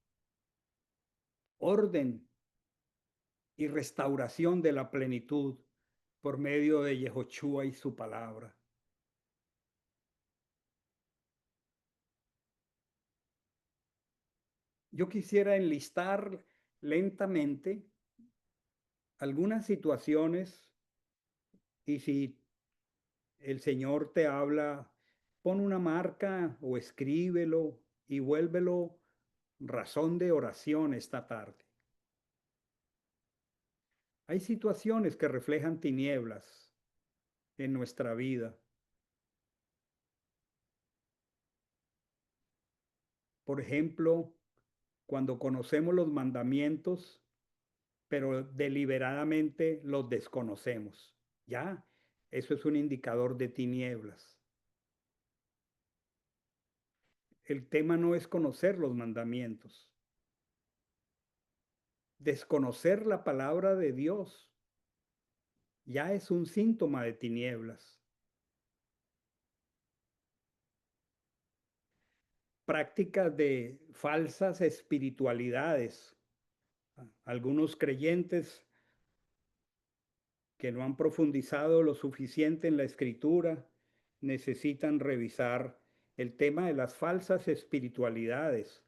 orden y restauración de la plenitud por medio de Yehoshua y su palabra. Yo quisiera enlistar lentamente algunas situaciones y si el Señor te habla, pon una marca o escríbelo y vuélvelo razón de oración esta tarde. Hay situaciones que reflejan tinieblas en nuestra vida. Por ejemplo, cuando conocemos los mandamientos, pero deliberadamente los desconocemos. Ya, eso es un indicador de tinieblas. El tema no es conocer los mandamientos. Desconocer la palabra de Dios ya es un síntoma de tinieblas. Prácticas de falsas espiritualidades. Algunos creyentes que no han profundizado lo suficiente en la escritura necesitan revisar el tema de las falsas espiritualidades.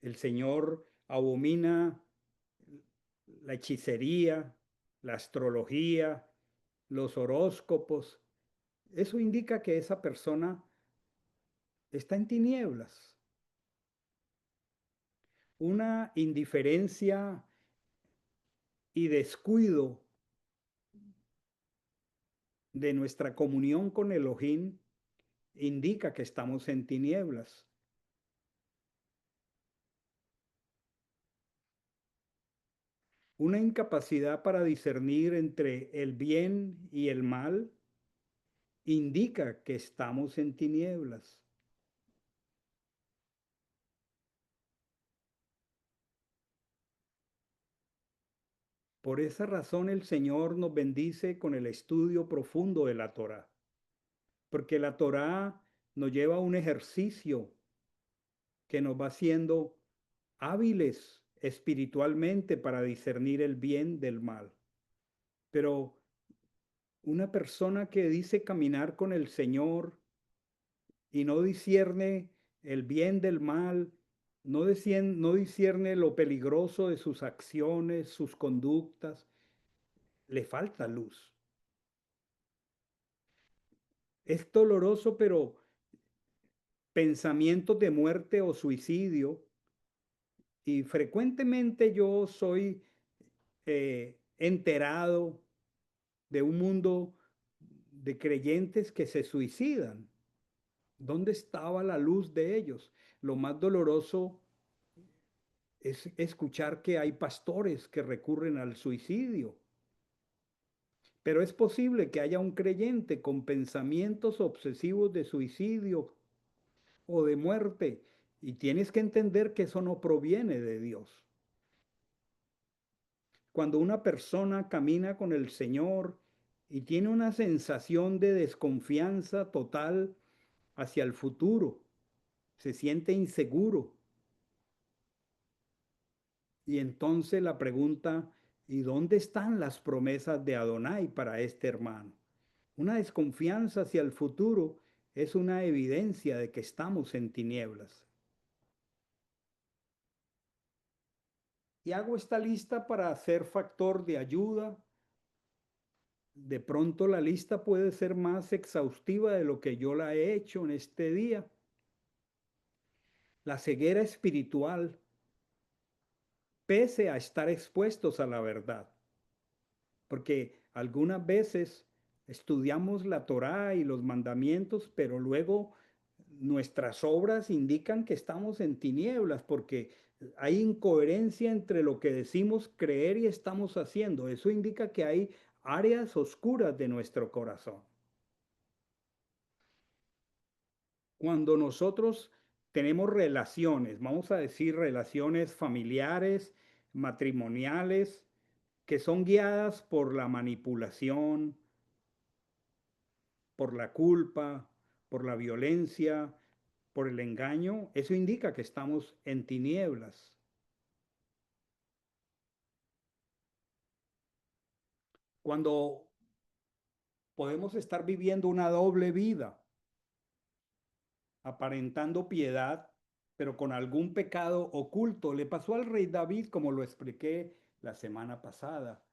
El Señor abomina la hechicería, la astrología, los horóscopos. Eso indica que esa persona está en tinieblas. Una indiferencia y descuido de nuestra comunión con Elohim indica que estamos en tinieblas. Una incapacidad para discernir entre el bien y el mal indica que estamos en tinieblas. Por esa razón el Señor nos bendice con el estudio profundo de la Torá, porque la Torá nos lleva a un ejercicio que nos va haciendo hábiles espiritualmente para discernir el bien del mal. Pero una persona que dice caminar con el Señor y no discierne el bien del mal, no discierne lo peligroso de sus acciones, sus conductas, le falta luz. Es doloroso, pero pensamientos de muerte o suicidio, y frecuentemente yo soy enterado de un mundo de creyentes que se suicidan. ¿Dónde estaba la luz de ellos? Lo más doloroso es escuchar que hay pastores que recurren al suicidio. Pero es posible que haya un creyente con pensamientos obsesivos de suicidio o de muerte, y tienes que entender que eso no proviene de Dios. Cuando una persona camina con el Señor y tiene una sensación de desconfianza total hacia el futuro, se siente inseguro. Y entonces la pregunta, ¿y dónde están las promesas de Adonai para este hermano? Una desconfianza hacia el futuro es una evidencia de que estamos en tinieblas. Y hago esta lista para ser factor de ayuda. De pronto la lista puede ser más exhaustiva de lo que yo la he hecho en este día. La ceguera espiritual, pese a estar expuestos a la verdad. Porque algunas veces estudiamos la Torá y los mandamientos, pero luego nuestras obras indican que estamos en tinieblas, porque hay incoherencia entre lo que decimos creer y estamos haciendo. Eso indica que hay áreas oscuras de nuestro corazón. Cuando nosotros tenemos relaciones, vamos a decir relaciones familiares, matrimoniales, que son guiadas por la manipulación, por la culpa, por la violencia, por el engaño, eso indica que estamos en tinieblas. Cuando podemos estar viviendo una doble vida, aparentando piedad, pero con algún pecado oculto. Le pasó al rey David, como lo expliqué la semana pasada.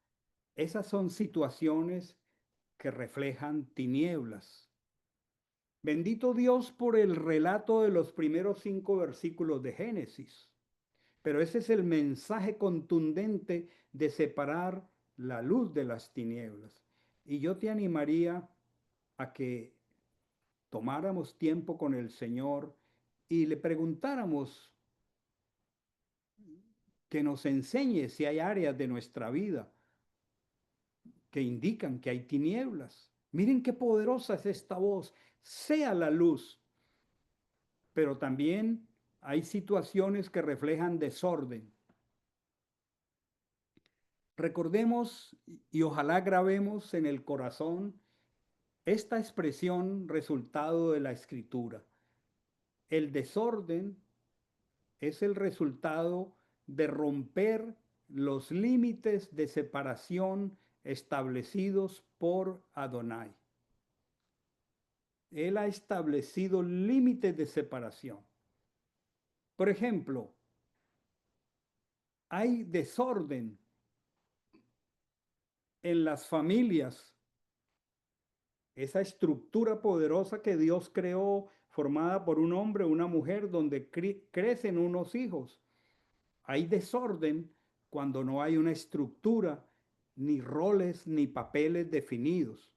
Esas son situaciones que reflejan tinieblas. Bendito Dios por el relato de los primeros 5 versículos de Génesis. Pero ese es el mensaje contundente de separar la luz de las tinieblas. Y yo te animaría a que tomáramos tiempo con el Señor y le preguntáramos que nos enseñe si hay áreas de nuestra vida que indican que hay tinieblas. Miren qué poderosa es esta voz. Sea la luz, pero también hay situaciones que reflejan desorden. Recordemos y ojalá grabemos en el corazón esta expresión resultado de la escritura. El desorden es el resultado de romper los límites de separación establecidos por Adonai. Él ha establecido límites de separación. Por ejemplo, hay desorden en las familias, esa estructura poderosa que Dios creó, formada por un hombre, una mujer, donde crecen unos hijos. Hay desorden cuando no hay una estructura, ni roles, ni papeles definidos.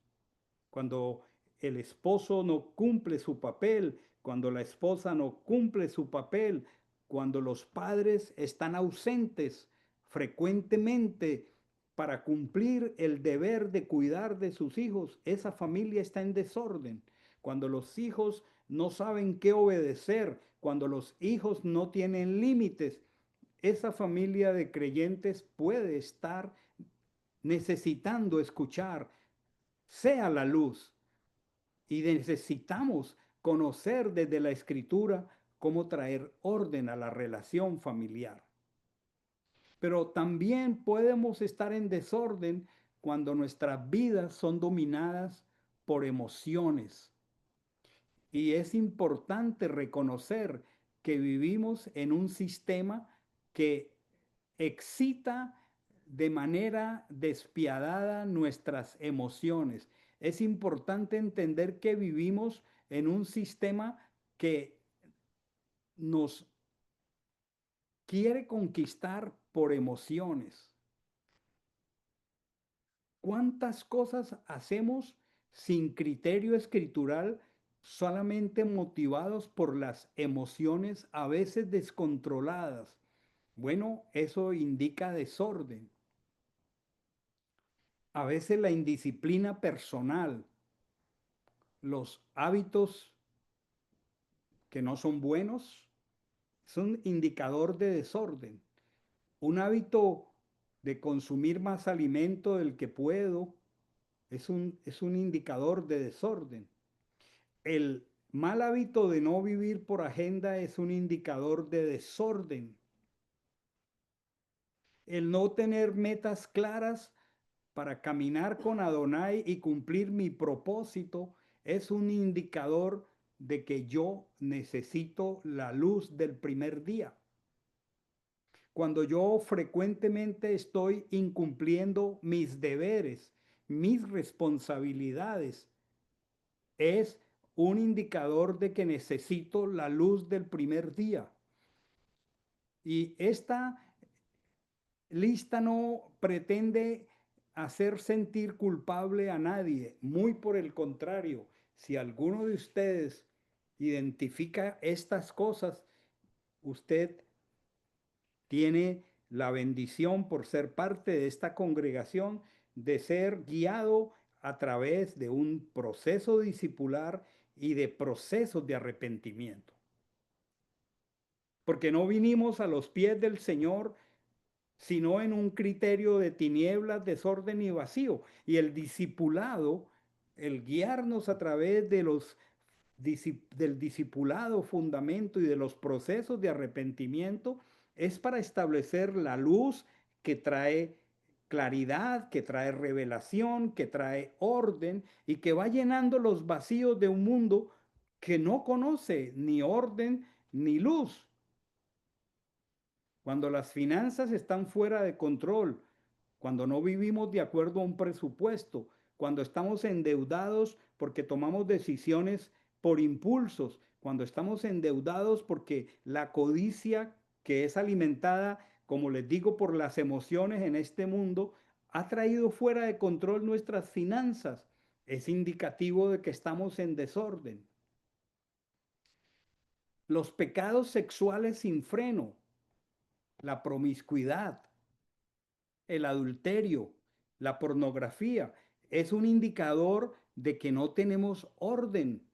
Cuando el esposo no cumple su papel, cuando la esposa no cumple su papel, cuando los padres están ausentes frecuentemente para cumplir el deber de cuidar de sus hijos, esa familia está en desorden. Cuando los hijos no saben qué obedecer, cuando los hijos no tienen límites, esa familia de creyentes puede estar necesitando escuchar, sea la luz, y necesitamos conocer desde la escritura cómo traer orden a la relación familiar. Pero también podemos estar en desorden cuando nuestras vidas son dominadas por emociones. Y es importante reconocer que vivimos en un sistema que excita de manera despiadada nuestras emociones. Es importante entender que vivimos en un sistema que nos quiere conquistar por emociones. ¿Cuántas cosas hacemos sin criterio escritural, solamente motivados por las emociones a veces descontroladas? Bueno, eso indica desorden. A veces la indisciplina personal, los hábitos que no son buenos, es un indicador de desorden. Un hábito de consumir más alimento del que puedo es un indicador de desorden. El mal hábito de no vivir por agenda es un indicador de desorden. El no tener metas claras para caminar con Adonai y cumplir mi propósito es un indicador de que yo necesito la luz del primer día. Cuando yo frecuentemente estoy incumpliendo mis deberes, mis responsabilidades, es un indicador de que necesito la luz del primer día. Y esta lista no pretende hacer sentir culpable a nadie, muy por el contrario, si alguno de ustedes identifica estas cosas, usted tiene la bendición por ser parte de esta congregación de ser guiado a través de un proceso discipular y de procesos de arrepentimiento. Porque no vinimos a los pies del Señor sino en un criterio de tinieblas, desorden y vacío. Y el discipulado, el guiarnos a través de del discipulado fundamento y de los procesos de arrepentimiento, es para establecer la luz que trae claridad, que trae revelación, que trae orden y que va llenando los vacíos de un mundo que no conoce ni orden ni luz. Cuando las finanzas están fuera de control, cuando no vivimos de acuerdo a un presupuesto, cuando estamos endeudados porque tomamos decisiones por impulsos, cuando estamos endeudados porque la codicia que es alimentada, como les digo, por las emociones en este mundo, ha traído fuera de control nuestras finanzas. Es indicativo de que estamos en desorden. Los pecados sexuales sin freno, la promiscuidad, el adulterio, la pornografía, es un indicador de que no tenemos orden,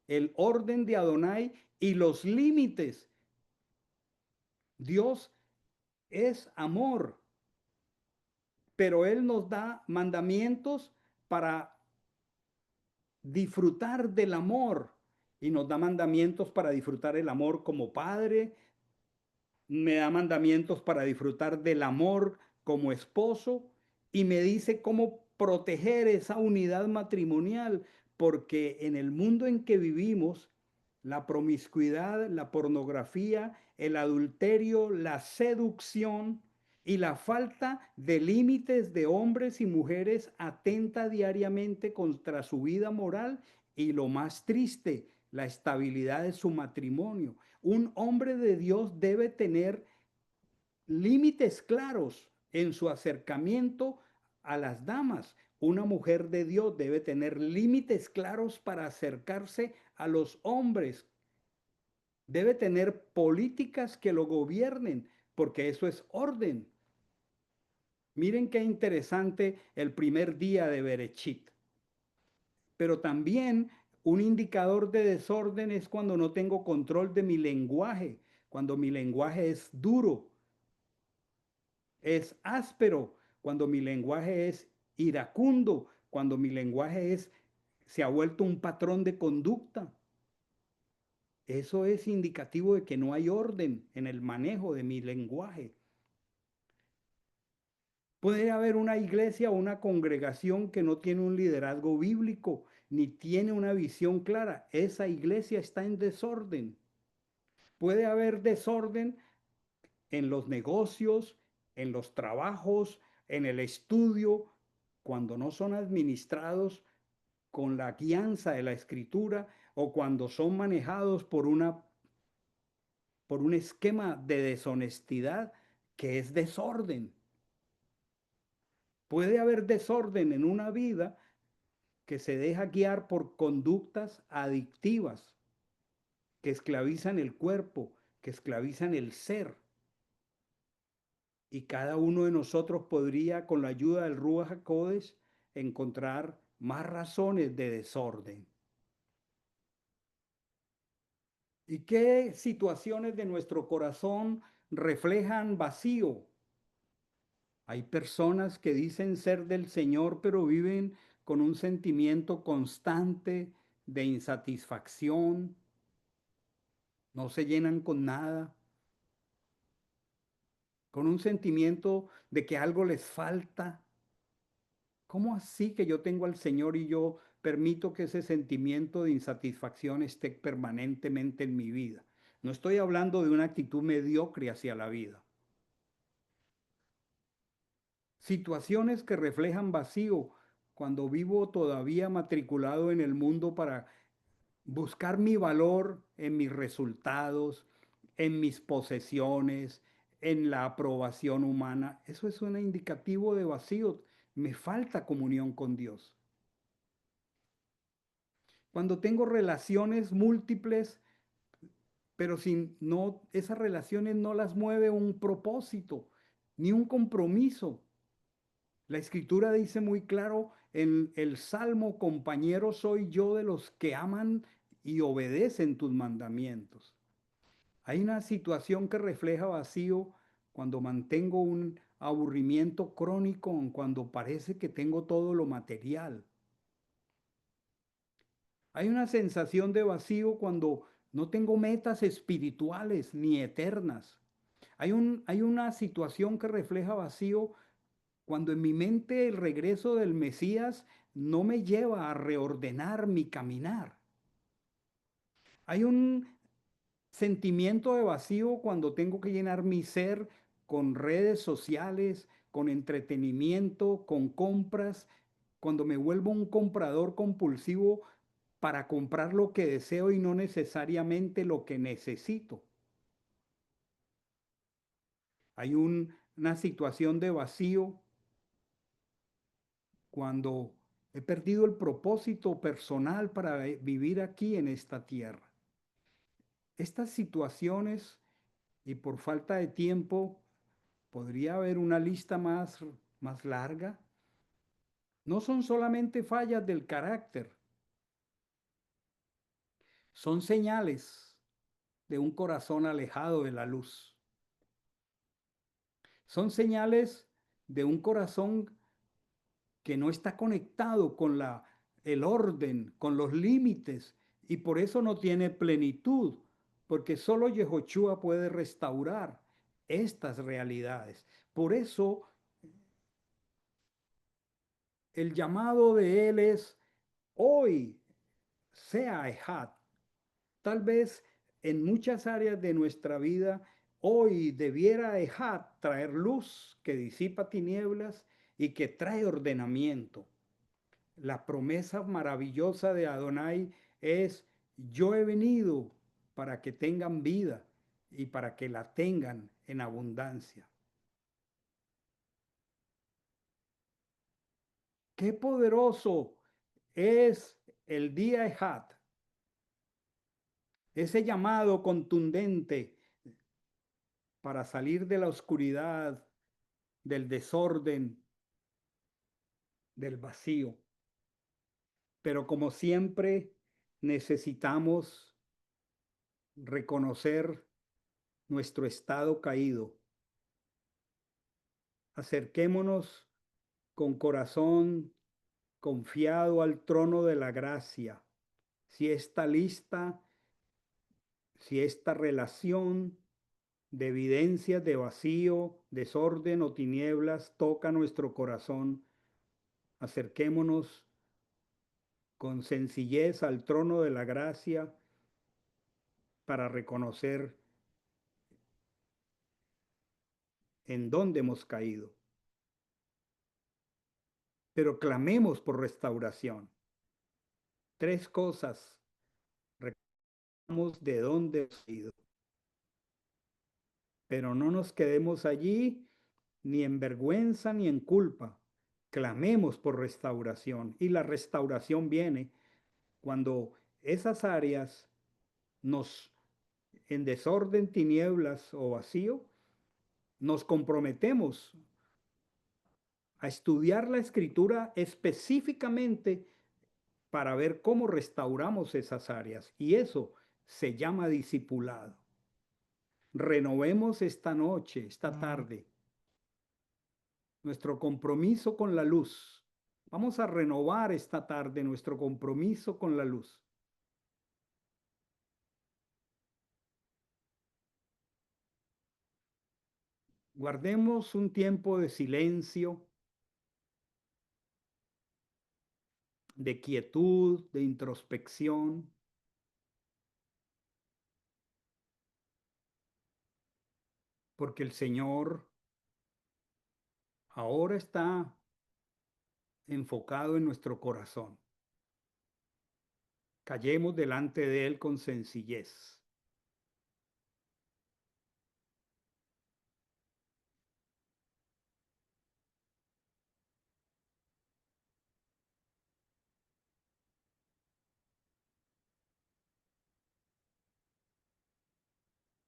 el orden de Adonai y los límites. Dios es amor, pero Él nos da mandamientos para disfrutar del amor y nos da mandamientos para disfrutar el amor como padre, me da mandamientos para disfrutar del amor como esposo y me dice cómo proteger esa unidad matrimonial, porque en el mundo en que vivimos, la promiscuidad, la pornografía, el adulterio, la seducción y la falta de límites de hombres y mujeres atenta diariamente contra su vida moral y lo más triste, la estabilidad de su matrimonio. Un hombre de Dios debe tener límites claros en su acercamiento a las damas. Una mujer de Dios debe tener límites claros para acercarse a los hombres. Debe tener políticas que lo gobiernen, porque eso es orden. Miren qué interesante el primer día de Berechit. Pero también un indicador de desorden es cuando no tengo control de mi lenguaje, cuando mi lenguaje es duro, es áspero, cuando mi lenguaje es iracundo, cuando mi lenguaje se ha vuelto un patrón de conducta. Eso es indicativo de que no hay orden en el manejo de mi lenguaje. Puede haber una iglesia o una congregación que no tiene un liderazgo bíblico ni tiene una visión clara. Esa iglesia está en desorden. Puede haber desorden en los negocios, en los trabajos, en el estudio, cuando no son administrados con la guianza de la escritura o cuando son manejados por un esquema de deshonestidad que es desorden. Puede haber desorden en una vida que se deja guiar por conductas adictivas que esclavizan el cuerpo, que esclavizan el ser. Y cada uno de nosotros podría, con la ayuda del Ruach HaKodesh, encontrar más razones de desorden. ¿Y qué situaciones de nuestro corazón reflejan vacío? Hay personas que dicen ser del Señor, pero viven con un sentimiento constante de insatisfacción, no se llenan con nada, con un sentimiento de que algo les falta. ¿Cómo así que yo tengo al Señor y yo permito que ese sentimiento de insatisfacción esté permanentemente en mi vida? No estoy hablando de una actitud mediocre hacia la vida. Situaciones que reflejan vacío cuando vivo todavía matriculado en el mundo para buscar mi valor en mis resultados, en mis posesiones, en la aprobación humana. Eso es un indicativo de vacío. Me falta comunión con Dios. Cuando tengo relaciones múltiples, pero sin no, esas relaciones no las mueve un propósito, ni un compromiso. La escritura dice muy claro en el Salmo, compañero soy yo de los que aman y obedecen tus mandamientos. Hay una situación que refleja vacío cuando mantengo un aburrimiento crónico, cuando parece que tengo todo lo material. Hay una sensación de vacío cuando no tengo metas espirituales ni eternas. Hay una situación que refleja vacío cuando en mi mente el regreso del Mesías no me lleva a reordenar mi caminar. Hay un sentimiento de vacío cuando tengo que llenar mi ser con redes sociales, con entretenimiento, con compras, cuando me vuelvo un comprador compulsivo para comprar lo que deseo y no necesariamente lo que necesito. Hay una situación de vacío cuando he perdido el propósito personal para vivir aquí en esta tierra. Estas situaciones, y por falta de tiempo, podría haber una lista más larga, no son solamente fallas del carácter, son señales de un corazón alejado de la luz. Son señales de un corazón que no está conectado con el orden, con los límites, y por eso no tiene plenitud, porque solo Yehoshua puede restaurar estas realidades. Por eso el llamado de él es hoy, sea Ejad. Tal vez en muchas áreas de nuestra vida, hoy debiera Ejad traer luz que disipa tinieblas y que trae ordenamiento. La promesa maravillosa de Adonai es, yo he venido para que tengan vida y para que la tengan en abundancia. Qué poderoso es el día Ejad, ese llamado contundente para salir de la oscuridad, del desorden, del vacío. Pero como siempre, necesitamos reconocer nuestro estado caído. Acerquémonos con corazón confiado al trono de la gracia. Si esta lista, si esta relación de evidencias de vacío, desorden o tinieblas toca nuestro corazón, acerquémonos con sencillez al trono de la gracia para reconocer en dónde hemos caído. Pero clamemos por restauración. Tres cosas. Recordamos de dónde hemos ido. Pero no nos quedemos allí ni en vergüenza ni en culpa. Clamemos por restauración. Y la restauración viene cuando esas áreas nos, en desorden, tinieblas o vacío, nos comprometemos a estudiar la escritura específicamente para ver cómo restauramos esas áreas. Y eso se llama discipulado. Renovemos esta noche, esta tarde, nuestro compromiso con la luz. Vamos a renovar esta tarde nuestro compromiso con la luz. Guardemos un tiempo de silencio, de quietud, de introspección, porque el Señor ahora está enfocado en nuestro corazón. Callemos delante de Él con sencillez.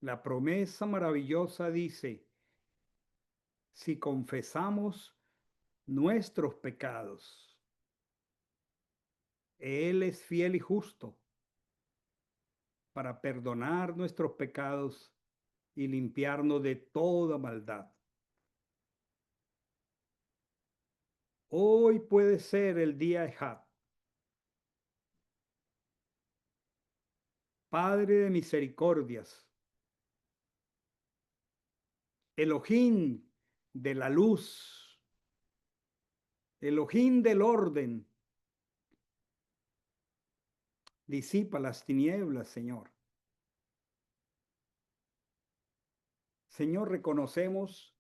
La promesa maravillosa dice, si confesamos nuestros pecados, Él es fiel y justo para perdonar nuestros pecados y limpiarnos de toda maldad. Hoy puede ser el día Ejad. Padre de misericordias, Elohim de la luz, Elohim del orden, disipa las tinieblas, Señor. Señor, reconocemos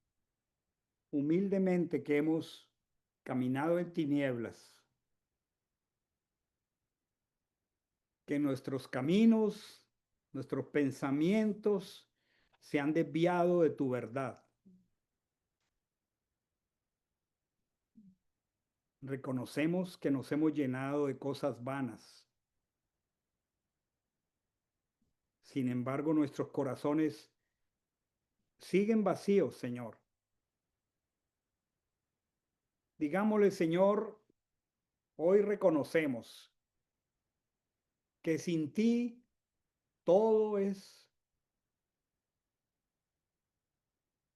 humildemente que hemos caminado en tinieblas, que nuestros caminos, nuestros pensamientos se han desviado de tu verdad. Reconocemos que nos hemos llenado de cosas vanas. Sin embargo, nuestros corazones siguen vacíos, Señor. Digámosle, Señor, hoy reconocemos que sin ti todo es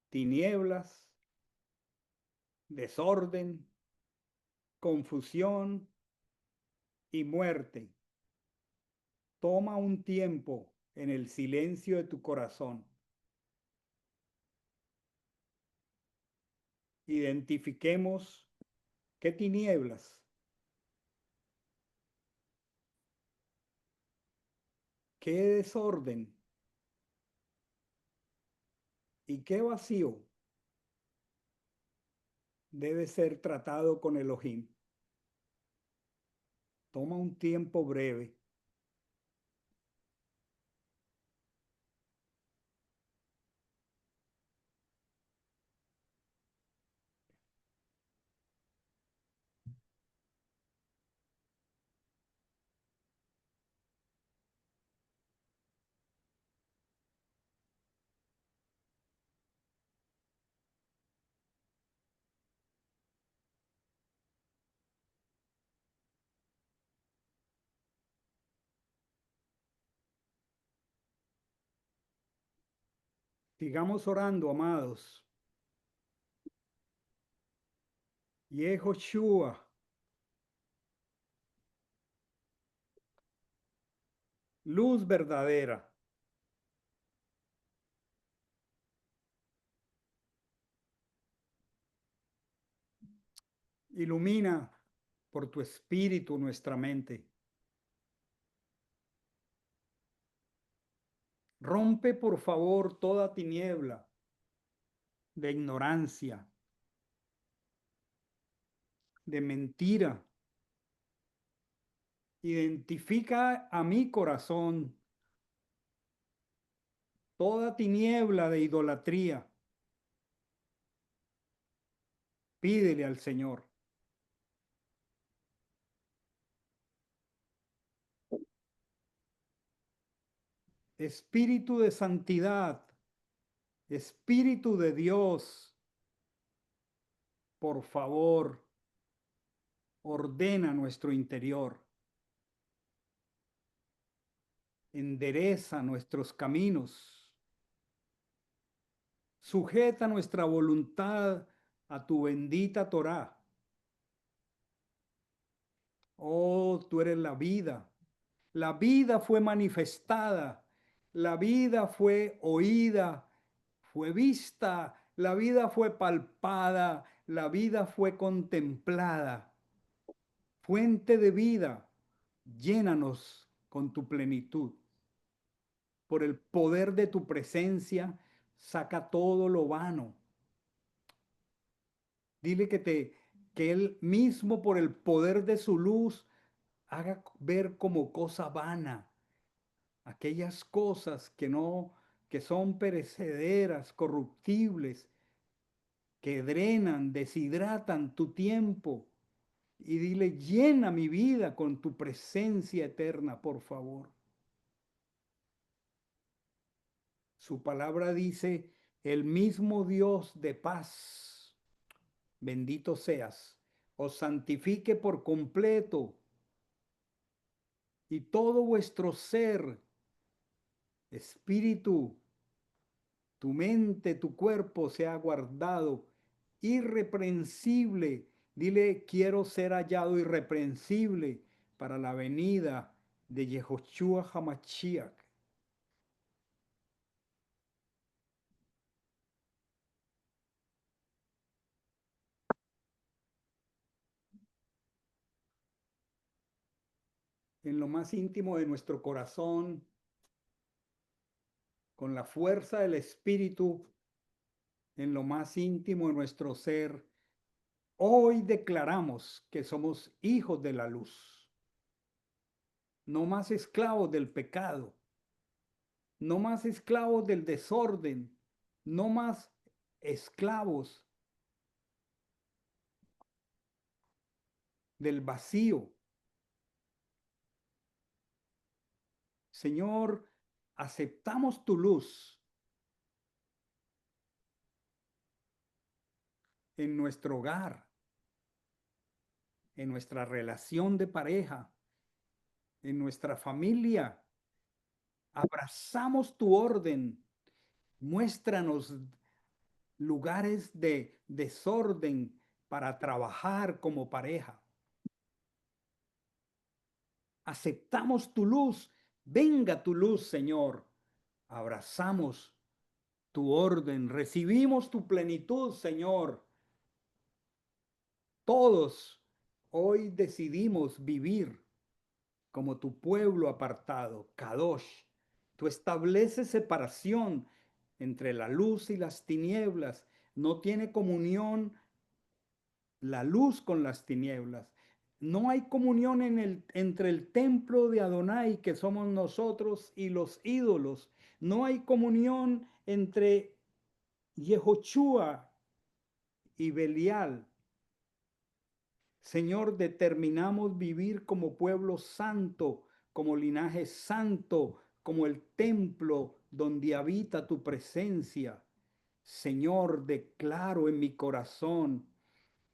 tinieblas, desorden, confusión y muerte. Toma un tiempo en el silencio de tu corazón. Identifiquemos qué tinieblas, qué desorden y qué vacío debe ser tratado con Elohim. Toma un tiempo breve. Sigamos orando, amados. Yehoshua, luz verdadera. Ilumina por tu espíritu nuestra mente. Rompe, por favor, toda tiniebla de ignorancia, de mentira. Identifica a mi corazón toda tiniebla de idolatría. Pídele al Señor. Espíritu de santidad, Espíritu de Dios, por favor, ordena nuestro interior, endereza nuestros caminos, sujeta nuestra voluntad a tu bendita Torá. Oh, tú eres la vida. La vida fue manifestada, la vida fue oída, fue vista, la vida fue palpada, la vida fue contemplada. Fuente de vida, llénanos con tu plenitud. Por el poder de tu presencia, saca todo lo vano. Dile que Él mismo, por el poder de su luz, haga ver como cosa vana aquellas cosas que no, que son perecederas, corruptibles, que drenan, deshidratan tu tiempo. Y dile, llena mi vida con tu presencia eterna, por favor. Su palabra dice, el mismo Dios de paz, bendito seas, os santifique por completo y todo vuestro ser, espíritu, tu mente, tu cuerpo sea guardado irreprensible. Dile, quiero ser hallado irreprensible para la venida de Yehoshua Hamashiach. En lo más íntimo de nuestro corazón, con la fuerza del Espíritu, en lo más íntimo de nuestro ser, hoy declaramos que somos hijos de la luz, no más esclavos del pecado, no más esclavos del desorden, no más esclavos del vacío. Señor, aceptamos tu luz en nuestro hogar, en nuestra relación de pareja, en nuestra familia. Abrazamos tu orden. Muéstranos lugares de desorden para trabajar como pareja. Aceptamos tu luz. Venga tu luz, Señor. Abrazamos tu orden. Recibimos tu plenitud, Señor. Todos hoy decidimos vivir como tu pueblo apartado, Kadosh. Tú estableces separación entre la luz y las tinieblas. No tiene comunión la luz con las tinieblas. No hay comunión entre el templo de Adonai, que somos nosotros, y los ídolos. No hay comunión entre Yehoshua y Belial. Señor, determinamos vivir como pueblo santo, como linaje santo, como el templo donde habita tu presencia. Señor, declaro en mi corazón,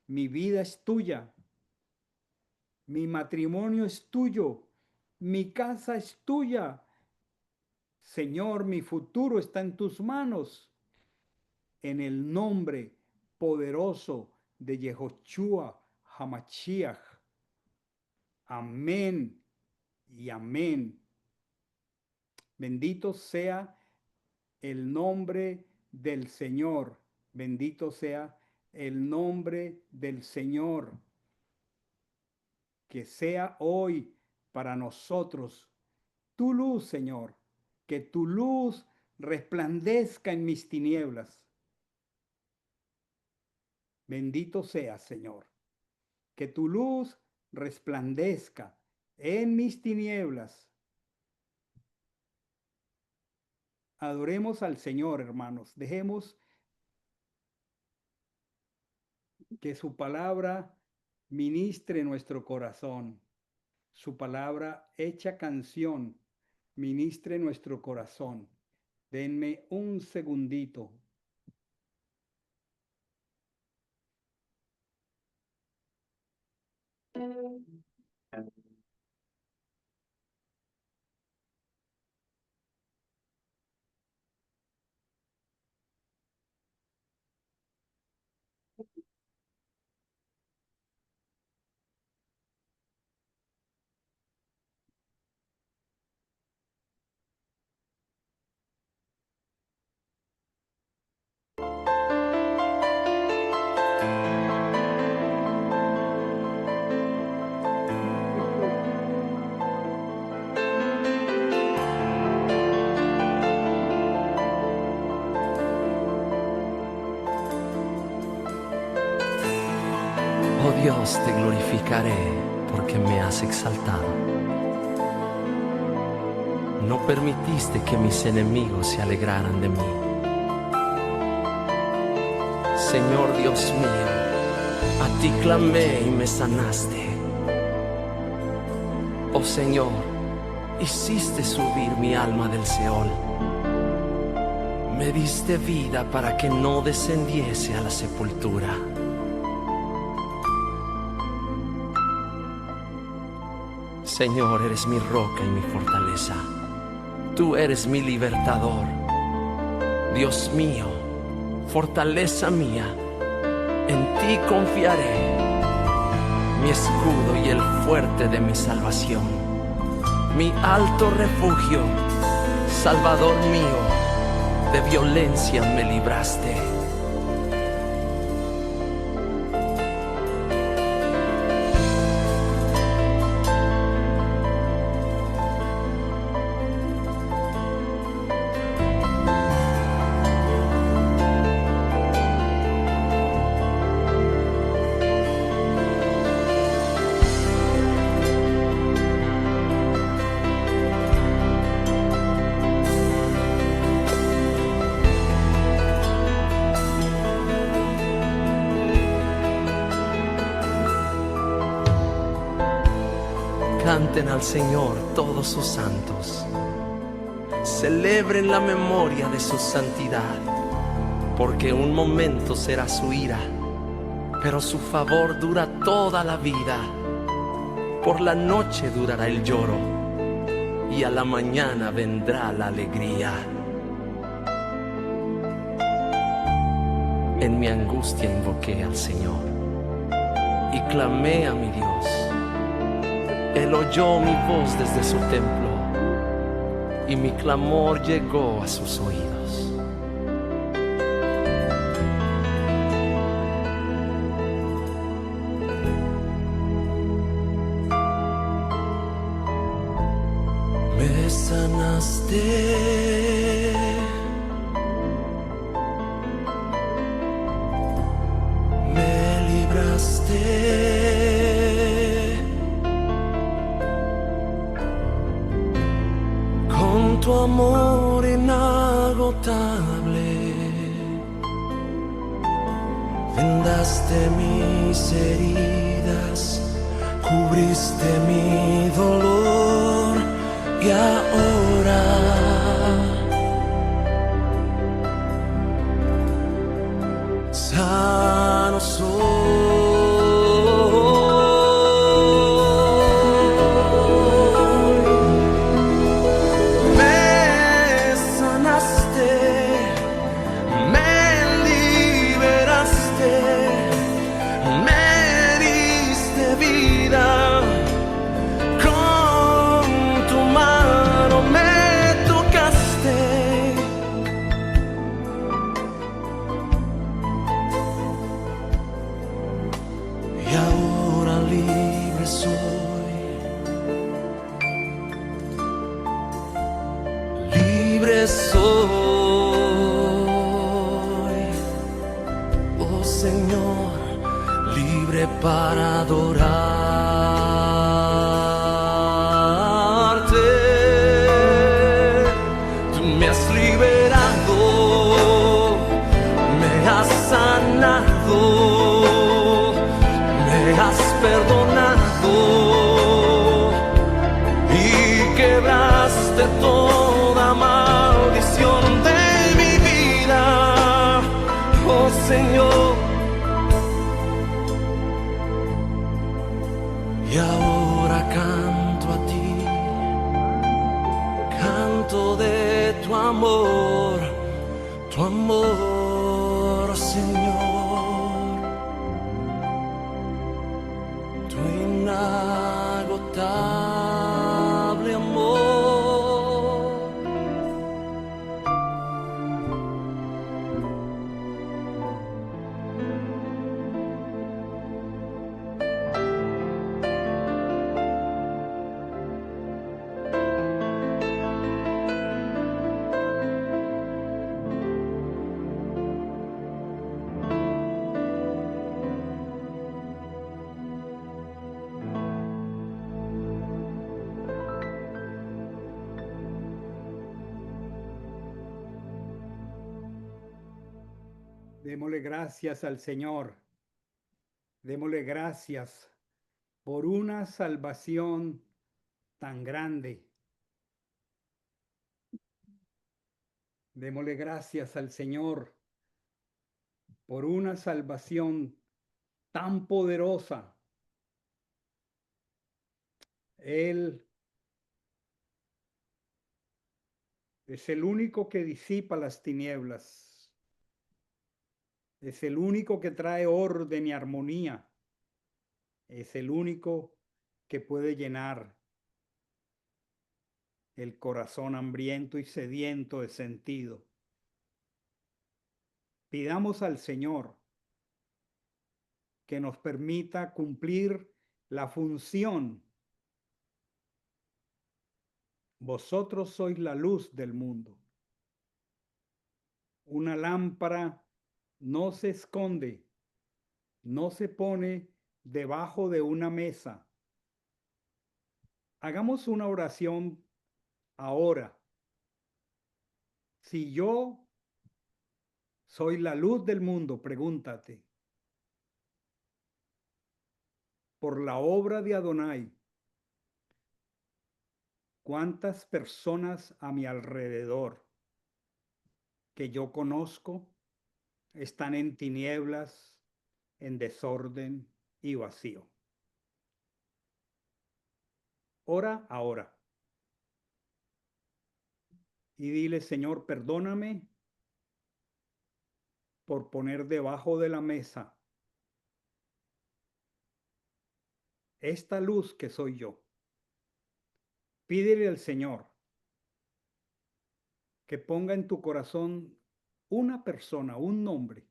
mi vida es tuya, mi matrimonio es tuyo, mi casa es tuya. Señor, mi futuro está en tus manos. En el nombre poderoso de Yehoshua Hamashiach. Amén y amén. Bendito sea el nombre del Señor. Bendito sea el nombre del Señor. Que sea hoy para nosotros tu luz, Señor. Que tu luz resplandezca en mis tinieblas. Bendito sea, Señor. Que tu luz resplandezca en mis tinieblas. Adoremos al Señor, hermanos. Dejemos que su palabra ministre nuestro corazón. Su palabra hecha canción ministre nuestro corazón. Denme un segundito. Oh Dios, te glorificaré porque me has exaltado. No permitiste que mis enemigos se alegraran de mí. Señor Dios mío, a ti clamé y me sanaste. Oh Señor, hiciste subir mi alma del Seol. Me diste vida para que no descendiese a la sepultura. Señor, eres mi roca y mi fortaleza. Tú eres mi libertador. Dios mío, fortaleza mía, en ti confiaré. Mi escudo y el fuerte de mi salvación, mi alto refugio, Salvador mío, de violencia me libraste. Canten al Señor todos sus santos, celebren la memoria de su santidad, porque un momento será su ira, pero su favor dura toda la vida. Por la noche durará el lloro, y a la mañana vendrá la alegría. En mi angustia invoqué al Señor, y clamé a mi Dios. Él oyó mi voz desde su templo, y mi clamor llegó a sus oídos. Me sanaste, me libraste. Tu amor inagotable, vendaste mis heridas, cubriste mi dolor, y ahora sano soy. Y ahora libre soy, libre soy, oh Señor, libre para adorarte. Tú me has liberado, me has sanado, me has perdonado y quebraste toda maldición de mi vida, oh Señor. Y ahora canto a ti, canto de tu amor, Señor. Tu inagotable amor. Démosle gracias al Señor. Démosle gracias por una salvación tan grande. Démosle gracias al Señor por una salvación tan poderosa. Él es el único que disipa las tinieblas. Es el único que trae orden y armonía. Es el único que puede llenar el corazón hambriento y sediento de sentido. Pidamos al Señor que nos permita cumplir la función. Vosotros sois la luz del mundo. Una lámpara no se esconde, no se pone debajo de una mesa. Hagamos una oración ahora. Si yo soy la luz del mundo, pregúntate, por la obra de Adonai, ¿cuántas personas a mi alrededor que yo conozco están en tinieblas, en desorden y vacío? Ora ahora y dile, Señor, perdóname por poner debajo de la mesa esta luz que soy yo. Pídele al Señor que ponga en tu corazón una persona, un nombre,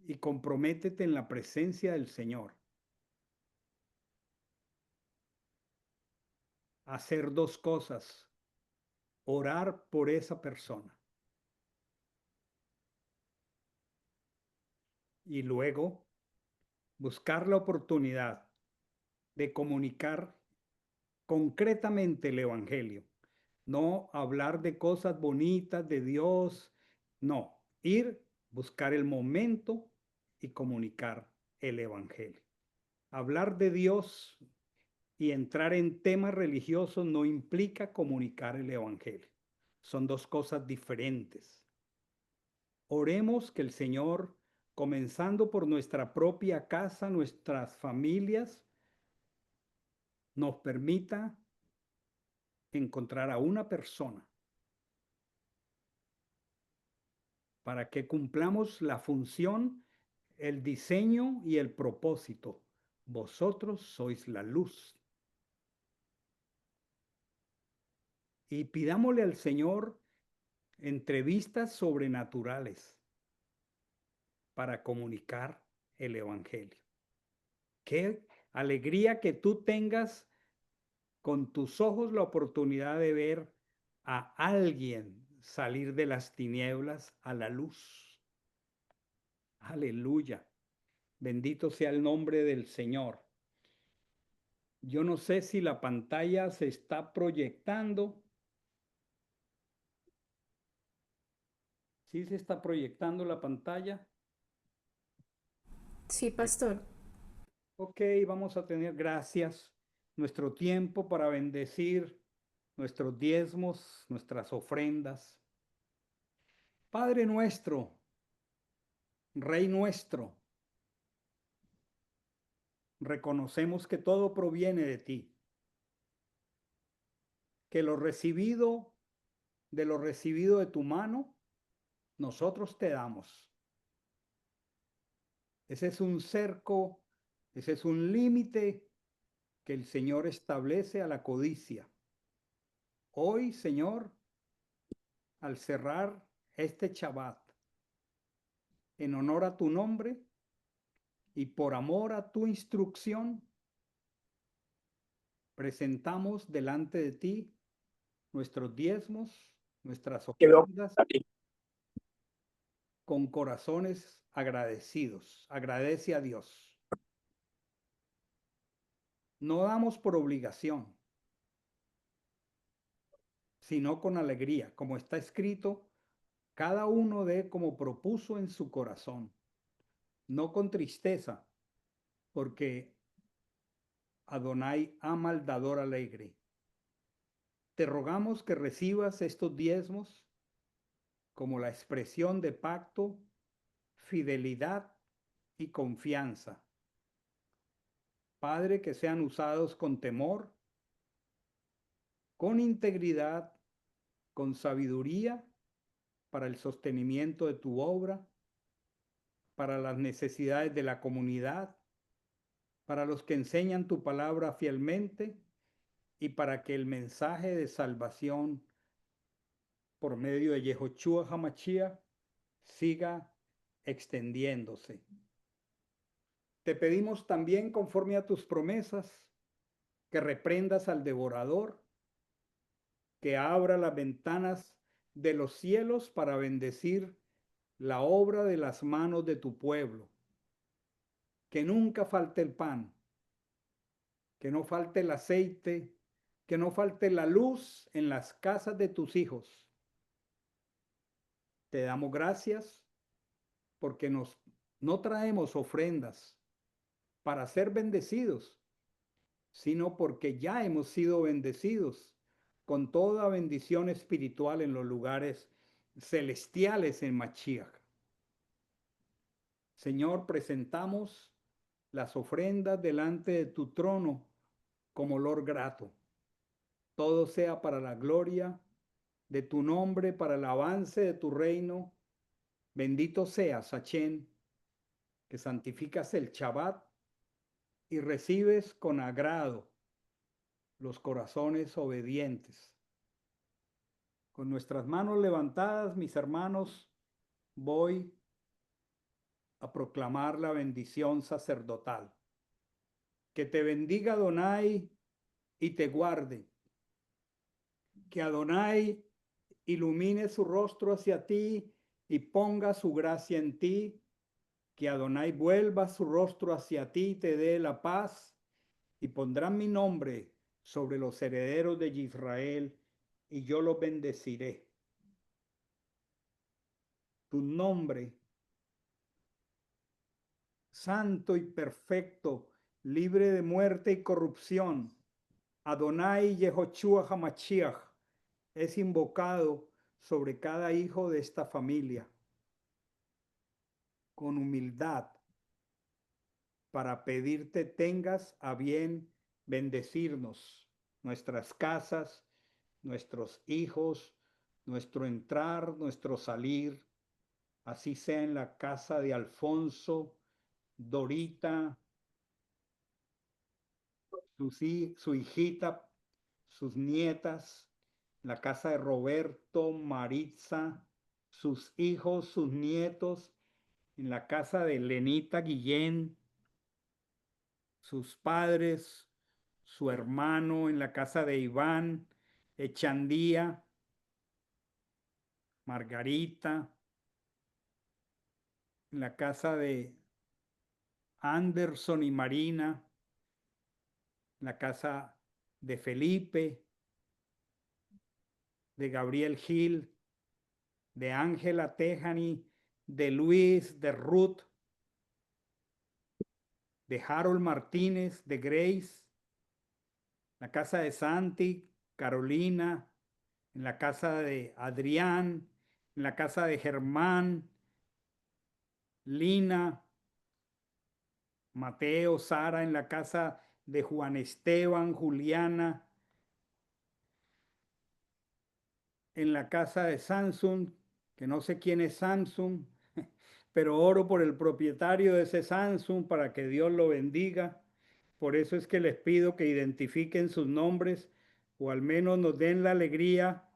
y comprométete en la presencia del Señor a hacer dos cosas: orar por esa persona y luego buscar la oportunidad de comunicar concretamente el Evangelio. No hablar de cosas bonitas de Dios, no, ir, buscar el momento y comunicar el Evangelio. Hablar de Dios y entrar en temas religiosos no implica comunicar el Evangelio. Son dos cosas diferentes. Oremos que el Señor, comenzando por nuestra propia casa, nuestras familias, nos permita encontrar a una persona para que cumplamos la función, el diseño y el propósito. Vosotros sois la luz. Y pidámosle al Señor entrevistas sobrenaturales para comunicar el Evangelio. Qué alegría que tú tengas con tus ojos la oportunidad de ver a alguien salir de las tinieblas a la luz. Aleluya. Bendito sea el nombre del Señor. Yo no sé si la pantalla se está proyectando. ¿Sí se está proyectando la pantalla? Sí, pastor. Ok, vamos a tener, gracias, nuestro tiempo para bendecir nuestros diezmos, nuestras ofrendas. Padre nuestro, Rey nuestro, reconocemos que todo proviene de ti, que de lo recibido de tu mano, nosotros te damos. Ese es un cerco, ese es un límite que el Señor establece a la codicia. Hoy, Señor, al cerrar este Shabbat, en honor a tu nombre y por amor a tu instrucción, presentamos delante de ti nuestros diezmos, nuestras ofrendas, con corazones agradecidos. Agradece a Dios. No damos por obligación, sino con alegría, como está escrito, cada uno dé como propuso en su corazón, no con tristeza, porque Adonai ama al dador alegre. Te rogamos que recibas estos diezmos como la expresión de pacto, fidelidad y confianza. Padre, que sean usados con temor, con integridad, con sabiduría para el sostenimiento de tu obra, para las necesidades de la comunidad, para los que enseñan tu palabra fielmente y para que el mensaje de salvación por medio de Yehoshua HaMashiach siga extendiéndose. Te pedimos también, conforme a tus promesas, que reprendas al devorador, que abra las ventanas de los cielos para bendecir la obra de las manos de tu pueblo, que nunca falte el pan, que no falte el aceite, que no falte la luz en las casas de tus hijos. Te damos gracias porque no traemos ofrendas para ser bendecidos, sino porque ya hemos sido bendecidos con toda bendición espiritual en los lugares celestiales en Mashiach. Señor, presentamos las ofrendas delante de tu trono como olor grato. Todo sea para la gloria de tu nombre, para el avance de tu reino. Bendito seas, Hachén, que santificas el Shabbat y recibes con agrado los corazones obedientes. Con nuestras manos levantadas, mis hermanos, voy a proclamar la bendición sacerdotal. Que te bendiga Adonai y te guarde. Que Adonai ilumine su rostro hacia ti y ponga su gracia en ti. Que Adonai vuelva su rostro hacia ti y te dé la paz. Y pondrán mi nombre sobre los herederos de Israel y yo los bendeciré. Tu nombre santo y perfecto, libre de muerte y corrupción, Adonai Yehoshua HaMashiach, es invocado sobre cada hijo de esta familia con humildad para pedirte tengas a bien bendecirnos, nuestras casas, nuestros hijos, nuestro entrar, nuestro salir, así sea en la casa de Alfonso, Dorita, su hijita, sus nietas, la casa de Roberto, Maritza, sus hijos, sus nietos, en la casa de Lenita Guillén, sus padres, su hermano, en la casa de Iván, Echandía, Margarita, en la casa de Anderson y Marina, en la casa de Felipe, de Gabriel Gil, de Ángela Tejani, de Luis, de Ruth, de Harold Martínez, de Grace, la casa de Santi, Carolina, en la casa de Adrián, en la casa de Germán, Lina, Mateo, Sara, en la casa de Juan Esteban, Juliana, en la casa de Samsung, que no sé quién es Samsung, pero oro por el propietario de ese Samsung para que Dios lo bendiga. Por eso es que les pido que identifiquen sus nombres o al menos nos den la alegría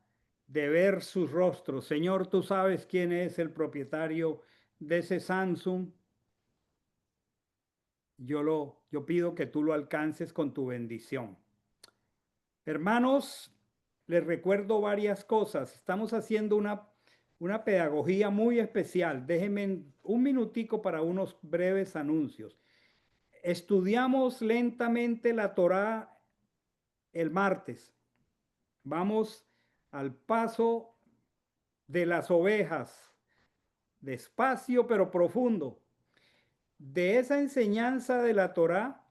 de ver sus rostros. Señor, tú sabes quién es el propietario de ese Samsung. Yo pido que tú lo alcances con tu bendición. Hermanos, les recuerdo varias cosas. Estamos haciendo una pedagogía muy especial. Déjenme un minutico para unos breves anuncios. Estudiamos lentamente la Torá el martes. Vamos al paso de las ovejas, despacio pero profundo. De esa enseñanza de la Torá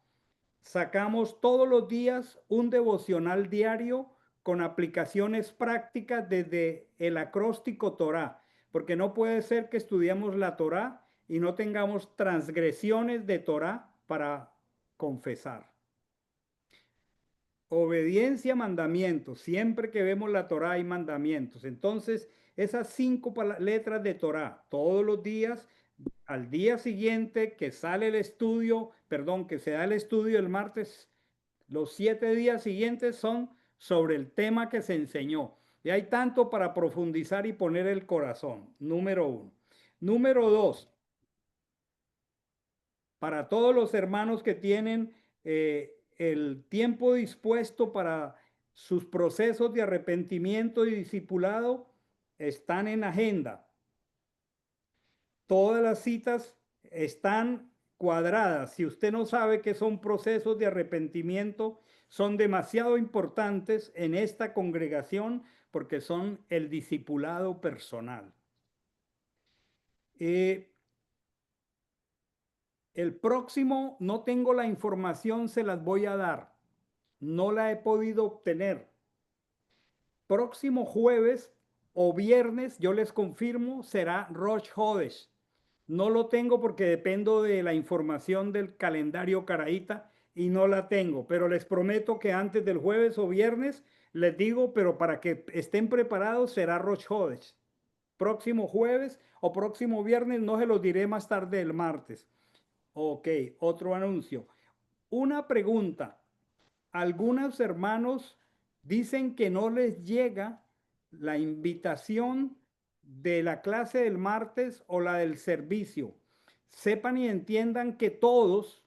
sacamos todos los días un devocional diario con aplicaciones prácticas desde el acróstico Torá, porque no puede ser que estudiemos la Torá y no tengamos transgresiones de Torá para confesar. Obediencia a mandamientos. Siempre que vemos la Torá hay mandamientos. Entonces, esas 5 letras de Torá, todos los días, al día siguiente que sale el estudio, perdón, que se da el estudio el martes, los 7 días siguientes son sobre el tema que se enseñó. Y hay tanto para profundizar y poner el corazón. Número 1. Número 2. Para todos los hermanos que tienen el tiempo dispuesto para sus procesos de arrepentimiento y discipulado, están en agenda. Todas las citas están cuadradas. Si usted no sabe qué son procesos de arrepentimiento, son demasiado importantes en esta congregación porque son el discipulado personal. El próximo no tengo la información, se las voy a dar. No la he podido obtener. Próximo jueves o viernes, yo les confirmo, será Rosh Hodesh. No lo tengo porque dependo de la información del calendario caraíta y no la tengo, pero les prometo que antes del jueves o viernes les digo, pero para que estén preparados será Rosh Hodesh. Próximo jueves o próximo viernes, no se los diré más tarde el martes. Ok, otro anuncio. Una pregunta. Algunos hermanos dicen que no les llega la invitación de la clase del martes o la del servicio. Sepan y entiendan que todos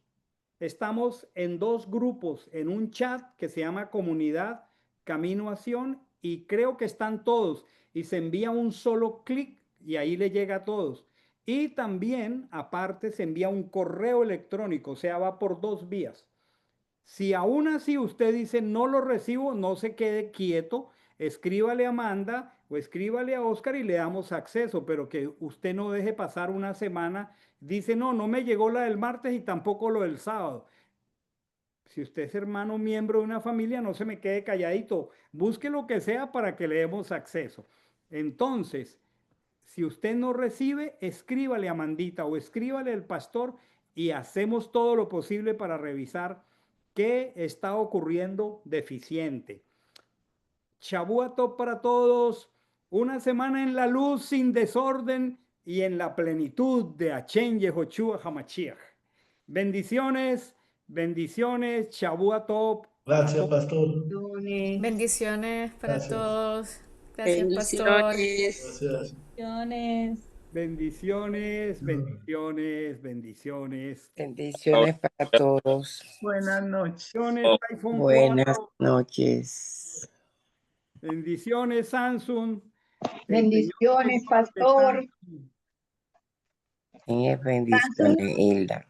estamos en 2 grupos, en un chat que se llama Comunidad Camino a Sion, y creo que están todos y se envía un solo clic y ahí le llega a todos. Y también, aparte, se envía un correo electrónico, o sea, va por 2 vías. Si aún así usted dice no lo recibo, no se quede quieto, escríbale a Amanda o escríbale a Oscar y le damos acceso, pero que usted no deje pasar una semana. Dice, no, no me llegó la del martes y tampoco lo del sábado. Si usted es hermano miembro de una familia, no se me quede calladito. Busque lo que sea para que le demos acceso. Entonces, si usted no recibe, escríbale a Mandita o escríbale al pastor y hacemos todo lo posible para revisar qué está ocurriendo deficiente. Shabua Tov para todos. Una semana en la luz, sin desorden y en la plenitud de Hashem Yehoshua HaMashiach. Bendiciones, bendiciones. Shabua Tov. Gracias, pastor. Bendiciones para Gracias. todos. Gracias, pastor. Gracias. Bendiciones, bendiciones, bendiciones. Bendiciones para todos. Buenas noches. Bendiciones, Typhoon Buenas 4. noches. Bendiciones, Samsung. Bendiciones, pastor. Bendiciones, Hilda.